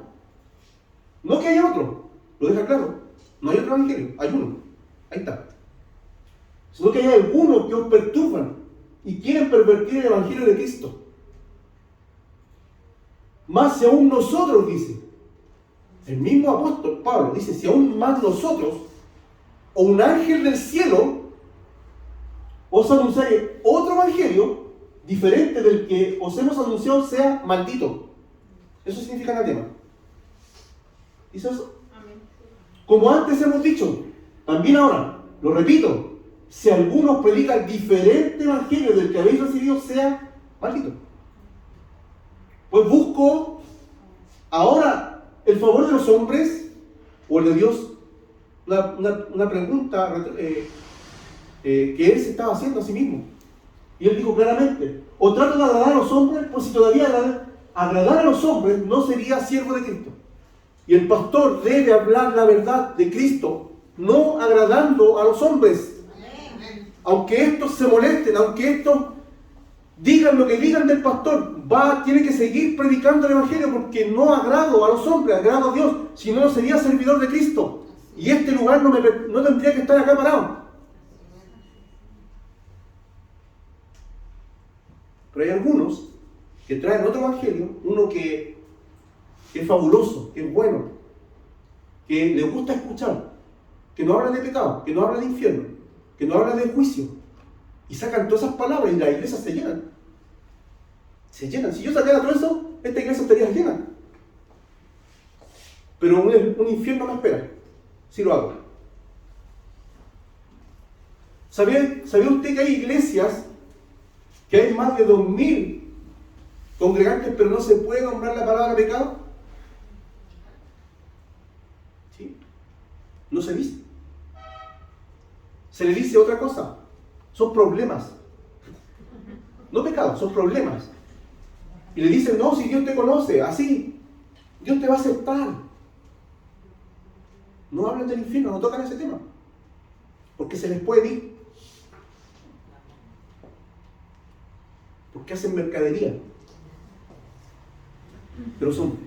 No que haya otro, lo deja claro. No hay otro evangelio, hay uno. Ahí está. Sino que hay algunos que os perturban y quieren pervertir el evangelio de Cristo. Más si aún nosotros, dice el mismo apóstol Pablo, dice: si aún más nosotros o un ángel del cielo os anunciare otro evangelio diferente del que os hemos anunciado, sea maldito. Eso significa anatema. ¿Dice eso? Amén. Como antes hemos dicho, también ahora, lo repito: si alguno predica diferente evangelio del que habéis recibido, sea maldito. Pues busco ahora el favor de los hombres o el de Dios. Una pregunta que él se estaba haciendo a sí mismo. Y él dijo claramente: o trato de agradar a los hombres, pues si todavía agradar a los hombres, no sería siervo de Cristo. Y el pastor debe hablar la verdad de Cristo, no agradando a los hombres. Aunque estos se molesten, aunque estos digan lo que digan del pastor, tiene que seguir predicando el evangelio, porque no agrado a los hombres, agrado a Dios. Si no, sería servidor de Cristo. Y este lugar no tendría que estar acá parado. Pero hay algunos que traen otro evangelio, uno que es fabuloso, que es bueno, que le gusta escuchar, que no habla de pecado, que no habla de infierno, que no habla de juicio, y sacan todas esas palabras y las iglesias se llenan. Se llenan. Si yo sacara todo eso, esta iglesia estaría llena. Pero un infierno me espera si lo hago. ¿Sabía usted que hay iglesias que hay más de 2000 congregantes, pero no se puede nombrar la palabra pecado? ¿Sí? No se dice. Se le dice otra cosa. Son problemas. No pecados, son problemas. Y le dicen: no, si Dios te conoce, así, Dios te va a aceptar. No hablan del infierno, no tocan ese tema, porque se les puede ir. Porque hacen mercadería. Pero son.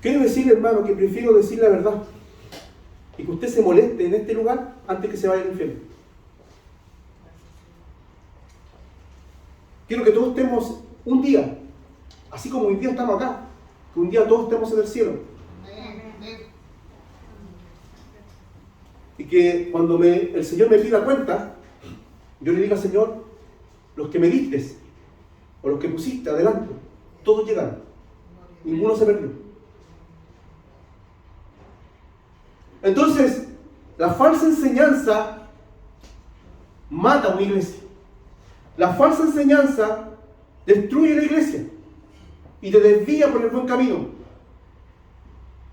Quiero decir, hermano, que prefiero decir la verdad y que usted se moleste en este lugar antes que se vaya al infierno. Quiero que todos estemos un día, así como hoy día estamos acá, que un día todos estemos en el cielo. Amén. Y que cuando el Señor me pida cuenta, yo le diga, Señor, los que me diste o los que pusiste adelante, todos llegaron. Ninguno se perdió. Entonces, la falsa enseñanza mata a una iglesia. La falsa enseñanza destruye la iglesia y te desvía por el buen camino.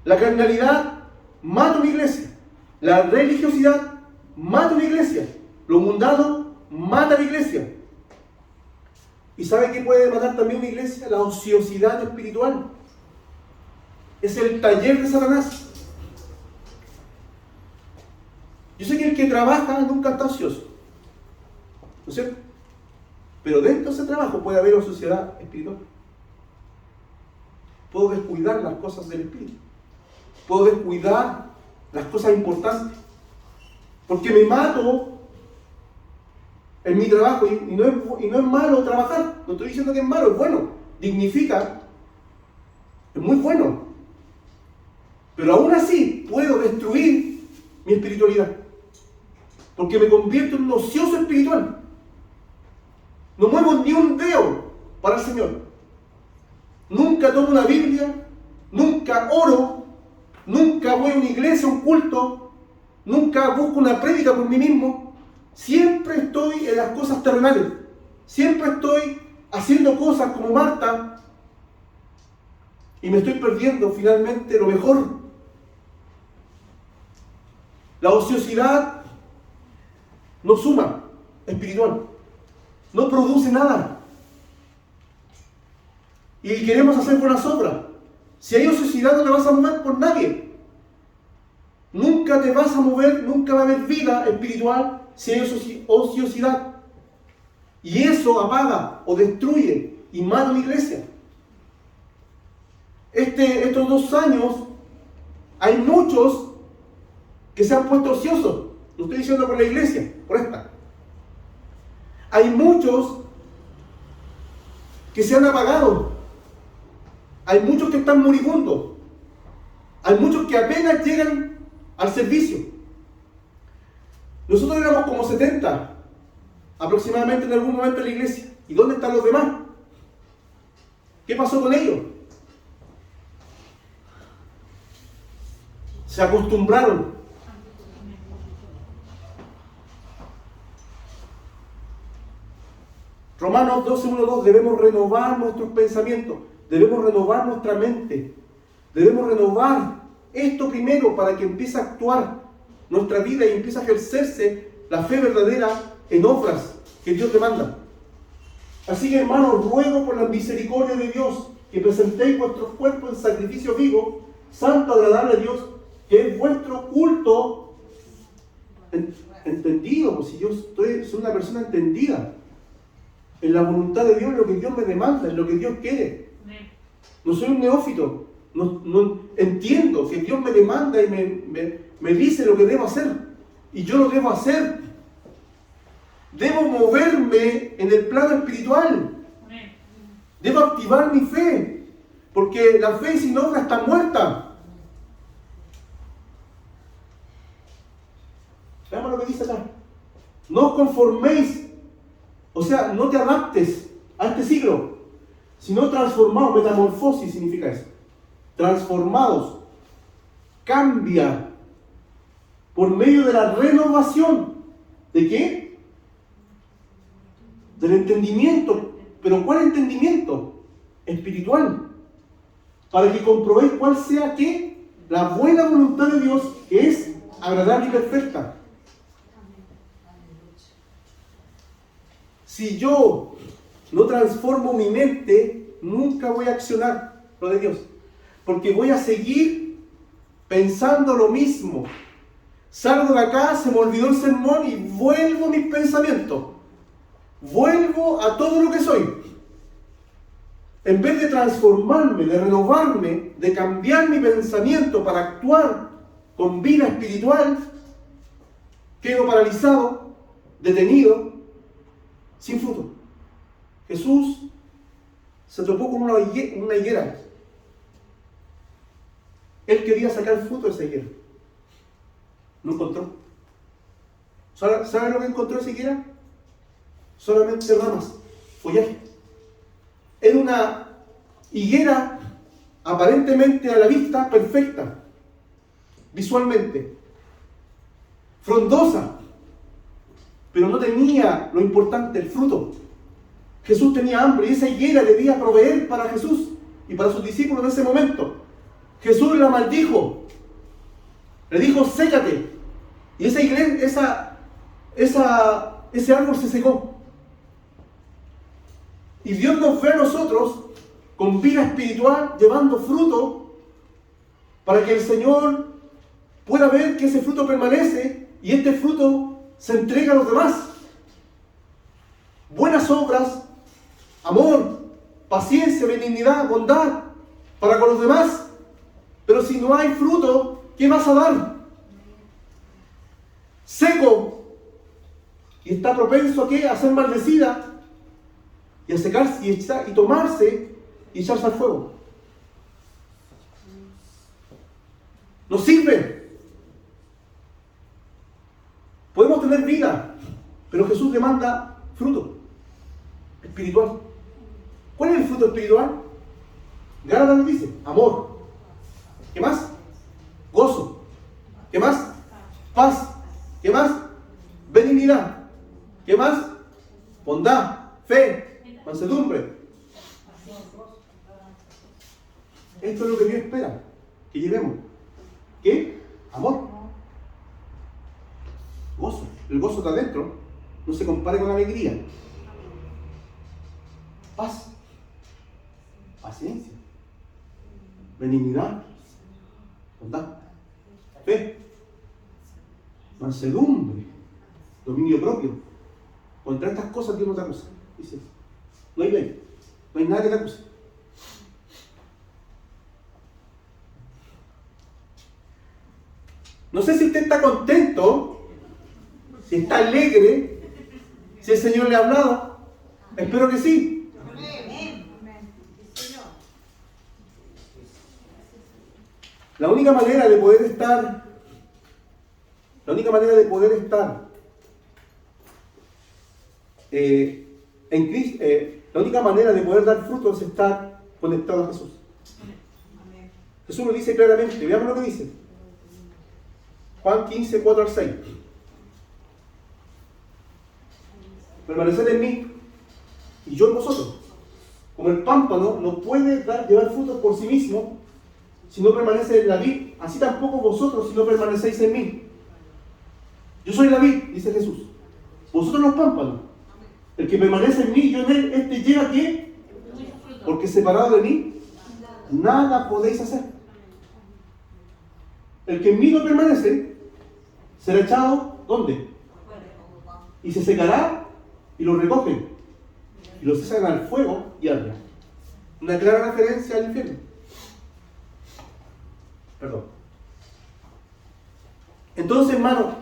La carnalidad mata a una iglesia. La religiosidad mata a una iglesia. Lo mundano mata a la iglesia. ¿Y sabe qué puede matar también una iglesia? La ociosidad espiritual. Es el taller de Satanás. Yo sé que el que trabaja nunca está ocioso, ¿no es cierto? Pero dentro de ese trabajo puede haber ociosidad espiritual. Puedo descuidar las cosas del espíritu. Puedo descuidar las cosas importantes. Porque me mato en mi trabajo y no es malo trabajar. No estoy diciendo que es malo, es bueno. Dignifica. Es muy bueno. Pero aún así puedo destruir mi espiritualidad. Porque me convierto en un ocioso espiritual. No muevo ni un dedo para el Señor. Nunca tomo una Biblia, nunca oro, nunca voy a una iglesia, a un culto, nunca busco una prédica por mí mismo. Siempre estoy en las cosas terrenales. Siempre estoy haciendo cosas como Marta y me estoy perdiendo finalmente lo mejor. La ociosidad no suma espiritual, no produce nada. Y queremos hacer buenas obras. Si hay ociosidad, no te vas a mover por nadie. Nunca te vas a mover, nunca va a haber vida espiritual si hay ociosidad. Y eso apaga o destruye y mata a la iglesia. Estos 2 años hay muchos que se han puesto ociosos. No estoy diciendo por la iglesia, por esta. Hay muchos que se han apagado. Hay muchos que están moribundos. Hay muchos que apenas llegan al servicio. Nosotros éramos como 70 aproximadamente en algún momento en la iglesia. ¿Y dónde están los demás? ¿Qué pasó con ellos? Se acostumbraron. Romanos 12:1-2, debemos renovar nuestros pensamientos, debemos renovar nuestra mente, debemos renovar esto primero para que empiece a actuar nuestra vida y empiece a ejercerse la fe verdadera en obras que Dios demanda. Así que, hermanos, ruego por la misericordia de Dios que presentéis vuestros cuerpos en sacrificio vivo, santo, agradable a Dios, que es vuestro culto entendido. Pues si yo soy una persona entendida en la voluntad de Dios, en lo que Dios me demanda, en lo que Dios quiere. No soy un neófito, no entiendo que Dios me demanda y me dice lo que debo hacer, y yo lo debo hacer. Debo moverme en el plano espiritual. Debo activar mi fe, porque la fe sin obra está muerta. Veamos lo que dice acá. No os conforméis, o sea, no te adaptes a este siglo, sino transformados. Metamorfosis significa eso. Transformados. Cambia por medio de la renovación. ¿De qué? Del entendimiento. ¿Pero cuál entendimiento? Espiritual. Para que comprobéis cuál sea ¿qué? La buena voluntad de Dios, que es agradable y perfecta. Si yo no transformo mi mente, nunca voy a accionar lo de Dios. Porque voy a seguir pensando lo mismo. Salgo de acá, se me olvidó el sermón y vuelvo a mis pensamientos. Vuelvo a todo lo que soy. En vez de transformarme, de renovarme, de cambiar mi pensamiento para actuar con vida espiritual, quedo paralizado, detenido, sin fruto. Jesús se topó con una higuera Él quería sacar fruto de esa higuera. No encontró. ¿Sabe lo que encontró esa higuera? Solamente ramas, follaje. Era una higuera aparentemente a la vista perfecta, visualmente, frondosa, pero no tenía lo importante, el fruto. Jesús tenía hambre y esa higuera debía proveer para Jesús y para sus discípulos en ese momento. Jesús la maldijo, le dijo: sécate, y ese árbol se secó. Y Dios nos ve a nosotros con vida espiritual llevando fruto para que el Señor pueda ver que ese fruto permanece y este fruto se entrega a los demás. Buenas obras, amor, paciencia, benignidad, bondad para con los demás. Pero si no hay fruto, ¿qué vas a dar? Seco y está propenso ¿a qué? A ser maldecida y a secarse y tomarse y echarse al fuego. No sirve. Podemos tener vida, pero Jesús demanda fruto espiritual. ¿Cuál es el fruto espiritual? Gálatas nos dice: amor. ¿Qué más? Gozo. ¿Qué más? Paz. ¿Qué más? Benignidad. ¿Qué más? Bondad, fe, mansedumbre. Esto es lo que Dios espera que llevemos. ¿Qué? Amor. Gozo. El gozo está adentro. No se compare con alegría. Paz. Paciencia. Benignidad. Bondad. Fe. Mansedumbre. Dominio propio. Contra estas cosas Dios no te acusa. Dice: no hay ley. No hay nada que te acuse. No sé si usted está contento, si está alegre, si el Señor le ha hablado. Espero que sí. La única manera de poder estar en Cristo, la única manera de poder dar frutos es estar conectado a Jesús. Jesús lo dice claramente. Veamos lo que dice. Juan 15, 4 al 6. Permanecer en mí y yo en vosotros. Como el pámpano no puede llevar frutos por sí mismo si no permanece en la vid, así tampoco vosotros si no permanecéis en mí. Yo soy la vid, dice Jesús. Vosotros los pámpanos. El que permanece en mí y yo en él, este lleva ¿qué? Porque separado de mí, nada podéis hacer. El que en mí no permanece, será echado, ¿dónde? Y se secará y lo recogen. Y los echan al fuego y arden. Una clara referencia al infierno. Perdón. Entonces, hermano,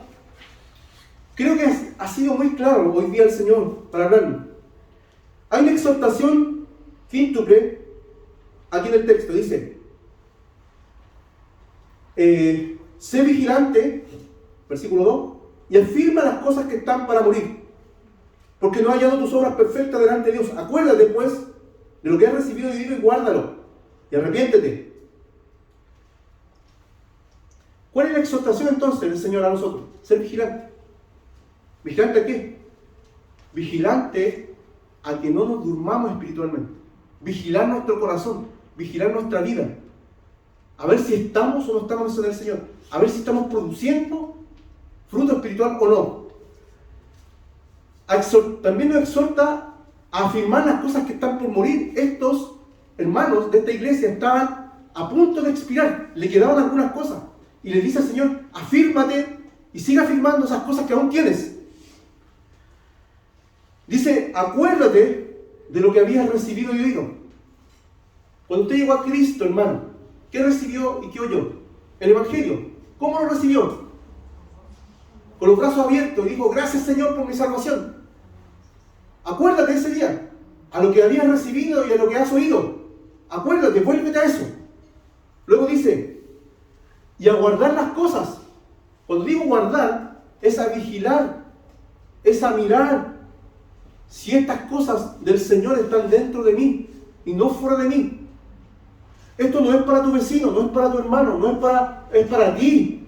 creo que ha sido muy claro hoy día el Señor para hablarnos. Hay una exhortación quíntuple aquí en el texto. Dice: sé vigilante, versículo 2, y afirma las cosas que están para morir, porque no has hallado tus obras perfectas delante de Dios. Acuérdate pues de lo que has recibido y guárdalo, y arrepiéntete. ¿Cuál es la exhortación entonces del Señor a nosotros? Ser vigilante. ¿Vigilante a qué? Vigilante a que no nos durmamos espiritualmente. Vigilar nuestro corazón, vigilar nuestra vida. A ver si estamos o no estamos en el Señor. A ver si estamos produciendo fruto espiritual o no. También nos exhorta a afirmar las cosas que están por morir. Estos hermanos de esta iglesia estaban a punto de expirar. Le quedaban algunas cosas. Y le dice al Señor: afírmate y sigue afirmando esas cosas que aún tienes. Dice: acuérdate de lo que habías recibido y oído. Cuando usted llegó a Cristo, hermano, ¿qué recibió y qué oyó? El Evangelio. ¿Cómo lo recibió? Con los brazos abiertos y dijo: gracias, Señor, por mi salvación. Acuérdate ese día, a lo que habías recibido y a lo que has oído. Acuérdate, vuélvete a eso. Luego dice: y a guardar las cosas. Cuando digo guardar, es a vigilar, es a mirar si estas cosas del Señor están dentro de mí y no fuera de mí. Esto no es para tu vecino, no es para tu hermano, es para ti.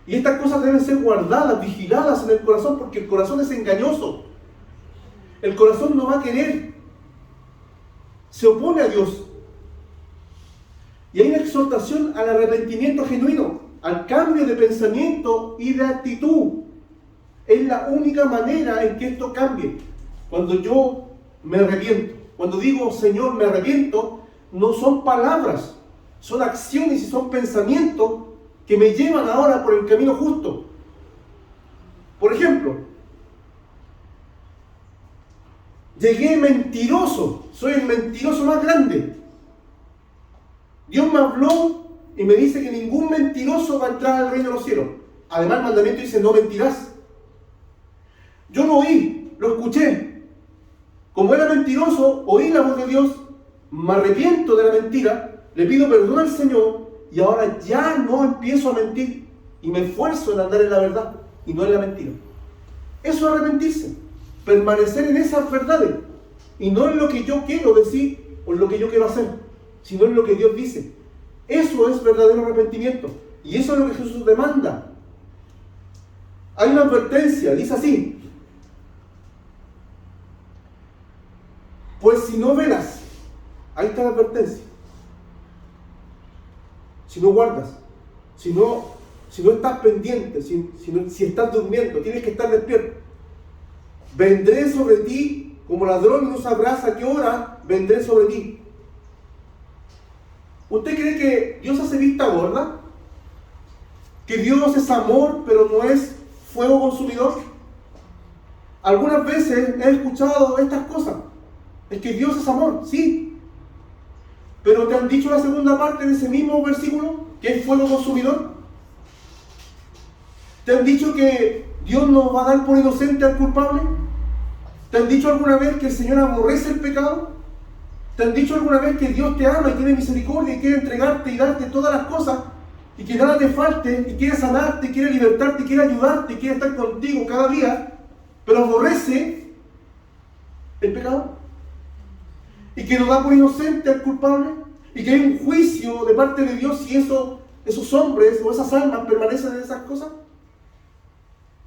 Y estas cosas deben ser guardadas, vigiladas en el corazón, porque el corazón es engañoso. El corazón no va a querer, se opone a Dios. Y hay una exhortación al arrepentimiento genuino, al cambio de pensamiento y de actitud. Es la única manera en que esto cambie. Cuando yo me arrepiento, cuando digo Señor me arrepiento, no son palabras, son acciones y son pensamientos que me llevan ahora por el camino justo. Por ejemplo, llegué mentiroso, soy el mentiroso más grande. Dios me habló y me dice que ningún mentiroso va a entrar al reino de los cielos. Además el mandamiento dice no mentirás. Yo lo oí, lo escuché. Como era mentiroso, oí la voz de Dios, me arrepiento de la mentira, le pido perdón al Señor y ahora ya no empiezo a mentir y me esfuerzo en andar en la verdad y no en la mentira. Eso es arrepentirse, permanecer en esas verdades y no en lo que yo quiero decir o en lo que yo quiero hacer, sino en lo que Dios dice. Eso es verdadero arrepentimiento y eso es lo que Jesús demanda. Hay una advertencia, dice así: pues si no velas, ahí está la advertencia. Si no guardas, si no estás pendiente, si estás durmiendo, tienes que estar despierto. Vendré sobre ti como ladrón y no sabrás a qué hora vendré sobre ti. ¿Usted cree que Dios hace vista gorda? ¿Que Dios es amor pero no es fuego consumidor? Algunas veces he escuchado estas cosas. Es que Dios es amor, sí. Pero ¿te han dicho la segunda parte de ese mismo versículo? ¿Que es fuego consumidor? ¿Te han dicho que Dios no va a dar por inocente al culpable? ¿Te han dicho alguna vez que el Señor aborrece el pecado? ¿Te han dicho alguna vez que Dios te ama y tiene misericordia y quiere entregarte y darte todas las cosas y que nada te falte y quiere sanarte, quiere libertarte, quiere ayudarte, quiere estar contigo cada día, pero aborrece el pecado? ¿Y que no da por inocente al culpable? ¿Y que hay un juicio de parte de Dios si esos hombres o esas almas permanecen en esas cosas?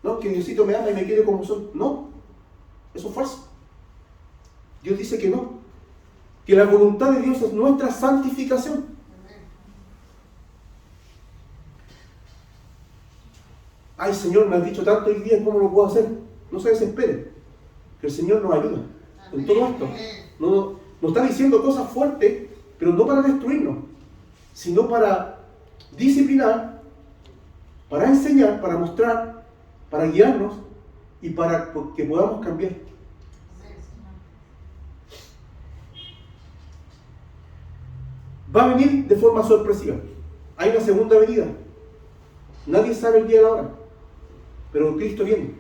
No, que Diosito me ama y me quiere como soy. No, eso es falso. Dios dice que no. Que la voluntad de Dios es nuestra santificación. Ay, Señor, me has dicho tanto hoy día, ¿cómo lo puedo hacer? No se desespere, que el Señor nos ayuda en todo esto. Nos está diciendo cosas fuertes, pero no para destruirnos, sino para disciplinar, para enseñar, para mostrar, para guiarnos y para que podamos cambiar. Va a venir de forma sorpresiva. Hay una segunda venida. Nadie sabe el día y la hora, pero Cristo viene.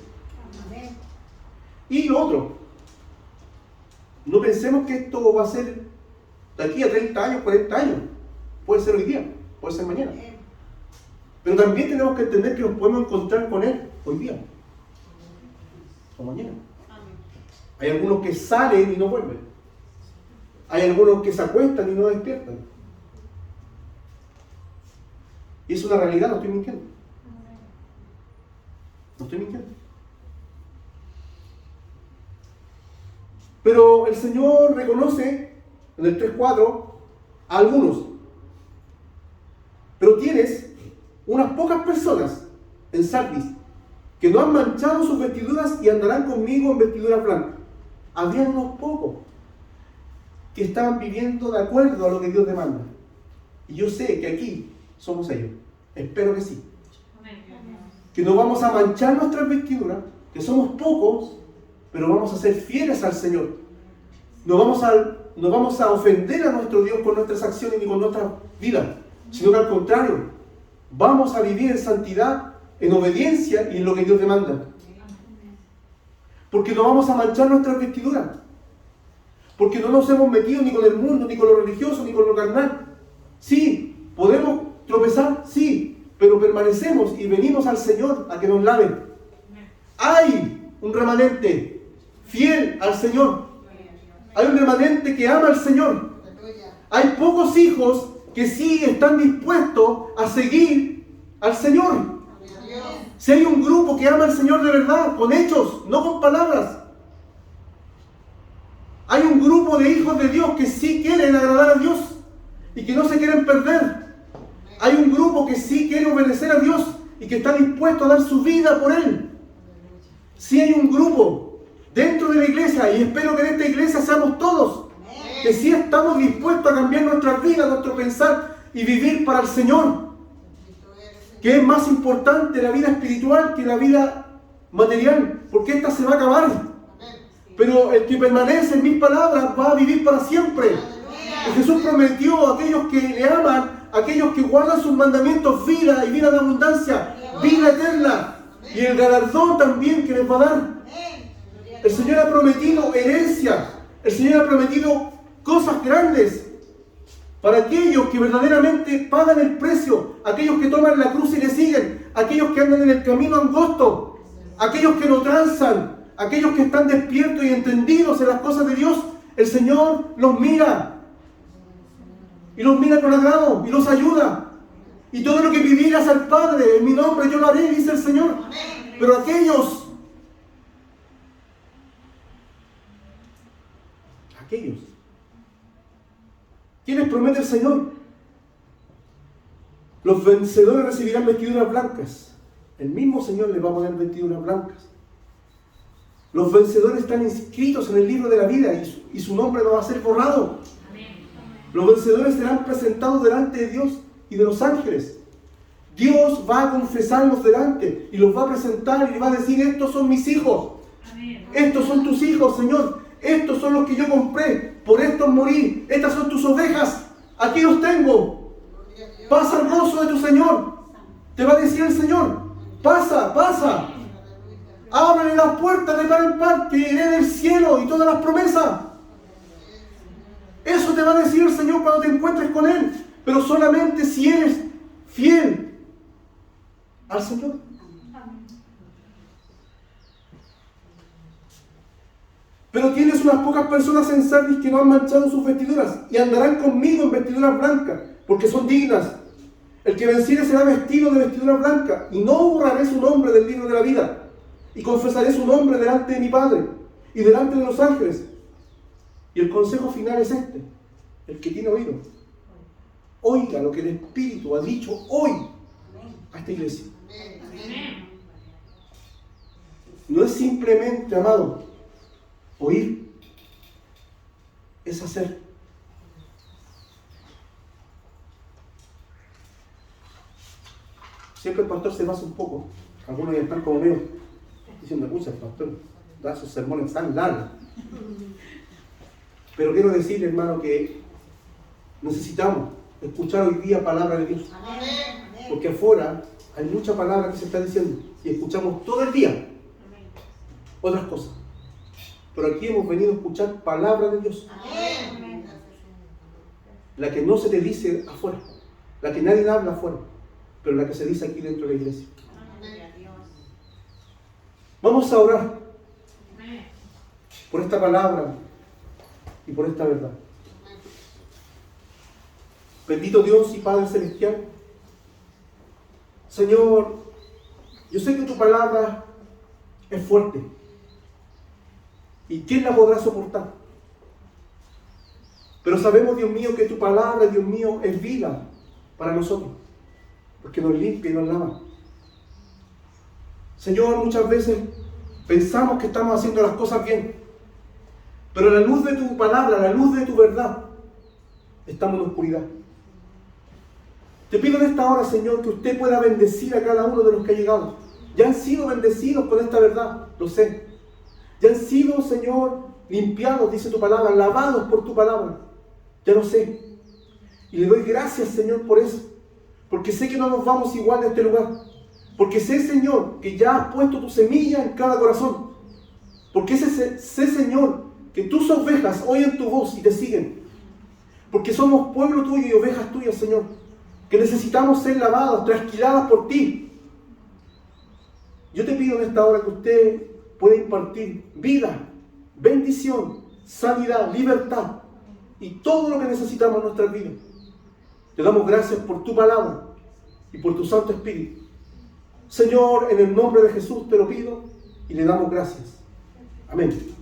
Y lo otro, no pensemos que esto va a ser de aquí a 30 años, 40 años. Puede ser hoy día, puede ser mañana. Pero también tenemos que entender que nos podemos encontrar con Él hoy día o mañana. Hay algunos que salen y no vuelven. Hay algunos que se acuestan y no despiertan. Y es una realidad, no estoy mintiendo. No estoy mintiendo. Pero el Señor reconoce en el 3:4 a algunos. Pero tienes unas pocas personas en Sardis que no han manchado sus vestiduras y andarán conmigo en vestiduras blancas. Había unos pocos que estaban viviendo de acuerdo a lo que Dios demanda. Y yo sé que aquí somos ellos. Espero que sí. Que no vamos a manchar nuestras vestiduras, que somos pocos, pero vamos a ser fieles al Señor. No vamos a ofender a nuestro Dios con nuestras acciones ni con nuestra vida, sino que al contrario, vamos a vivir en santidad, en obediencia y en lo que Dios demanda. Porque no vamos a manchar nuestras vestiduras. Porque no nos hemos metido ni con el mundo, ni con lo religioso, ni con lo carnal. Sí, podemos tropezar, sí, pero permanecemos y venimos al Señor a que nos lave. Hay un remanente fiel al Señor. Hay un remanente que ama al Señor. Hay pocos hijos que sí están dispuestos a seguir al Señor. Si hay un grupo que ama al Señor de verdad, con hechos, no con palabras. Hay un grupo de hijos de Dios que sí quieren agradar a Dios y que no se quieren perder. Hay un grupo que sí quiere obedecer a Dios y que está dispuesto a dar su vida por Él. Sí hay un grupo dentro de la iglesia, y espero que en esta iglesia seamos todos, que sí estamos dispuestos a cambiar nuestras vidas, nuestro pensar y vivir para el Señor. Que es más importante la vida espiritual que la vida material, porque esta se va a acabar. Pero el que permanece en mis palabras va a vivir para siempre. Y Jesús prometió a aquellos que le aman, a aquellos que guardan sus mandamientos, vida y vida de abundancia, vida eterna. Y el galardón también que les va a dar. El Señor ha prometido herencia. El Señor ha prometido cosas grandes para aquellos que verdaderamente pagan el precio, aquellos que toman la cruz y le siguen, aquellos que andan en el camino angosto, aquellos que lo transan, aquellos que están despiertos y entendidos en las cosas de Dios. El Señor los mira y los mira con agrado y los ayuda. Y todo lo que pidieras al Padre en mi nombre yo lo haré, dice el Señor. Pero aquellos ¿quiénes promete el Señor? Los vencedores recibirán vestiduras blancas. El mismo Señor les va a poner vestiduras blancas. Los vencedores están inscritos en el libro de la vida y su nombre no va a ser borrado. Los vencedores serán presentados delante de Dios y de los ángeles. Dios va a confesarlos delante y los va a presentar y les va a decir: estos son mis hijos. Estos son tus hijos, Señor. Estos son los que yo compré. Por estos morí. Estas son tus ovejas. Aquí los tengo. Pasa al gozo de tu Señor. Te va a decir el Señor: pasa, pasa. Ábrele las puertas de par en par, que iré del cielo y todas las promesas. Eso te va a decir el Señor cuando te encuentres con Él. Pero solamente si eres fiel al Señor. Pero tienes unas pocas personas en Sardis que no han manchado sus vestiduras y andarán conmigo en vestiduras blancas, porque son dignas. El que venciere será vestido de vestiduras blancas, y no borraré su nombre del libro de la vida, y confesaré su nombre delante de mi Padre y delante de los ángeles. Y el consejo final es este: el que tiene oído, oiga lo que el Espíritu ha dicho hoy a esta iglesia. No es simplemente, amado, oír, es hacer. Siempre el pastor se basa un poco. Algunos ya están como medio diciendo: escucha, el pastor da sus sermones tan largos. Pero quiero decirle, hermano, que necesitamos escuchar hoy día palabra de Dios. Porque afuera hay mucha palabra que se está diciendo y escuchamos todo el día otras cosas. Pero aquí hemos venido a escuchar palabra de Dios. La que no se te dice afuera, la que nadie habla afuera, pero la que se dice aquí dentro de la iglesia. Vamos a orar por esta palabra y por esta verdad. Bendito Dios y Padre Celestial, Señor, yo sé que tu palabra es fuerte. ¿Y quién la podrá soportar? Pero sabemos, Dios mío, que tu palabra, Dios mío, es vida para nosotros, porque nos limpia y nos lava. Señor, muchas veces pensamos que estamos haciendo las cosas bien, pero a la luz de tu palabra, a la luz de tu verdad, estamos en oscuridad. Te pido en esta hora, Señor, que usted pueda bendecir a cada uno de los que ha llegado. Ya han sido bendecidos con esta verdad, lo sé. Ya han sido, Señor, limpiados, dice tu palabra, lavados por tu palabra. Ya lo sé. Y le doy gracias, Señor, por eso. Porque sé que no nos vamos igual de este lugar. Porque sé, Señor, que ya has puesto tu semilla en cada corazón. Porque sé, Señor, que tus ovejas oyen tu voz y te siguen. Porque somos pueblo tuyo y ovejas tuyas, Señor. que necesitamos ser lavados, trasquiladas por ti. Yo te pido en esta hora que usted pueda impartir vida, bendición, sanidad, libertad y todo lo que necesitamos en nuestras vidas. Te damos gracias por tu palabra y por tu Santo Espíritu. Señor, en el nombre de Jesús te lo pido y le damos gracias. Amén.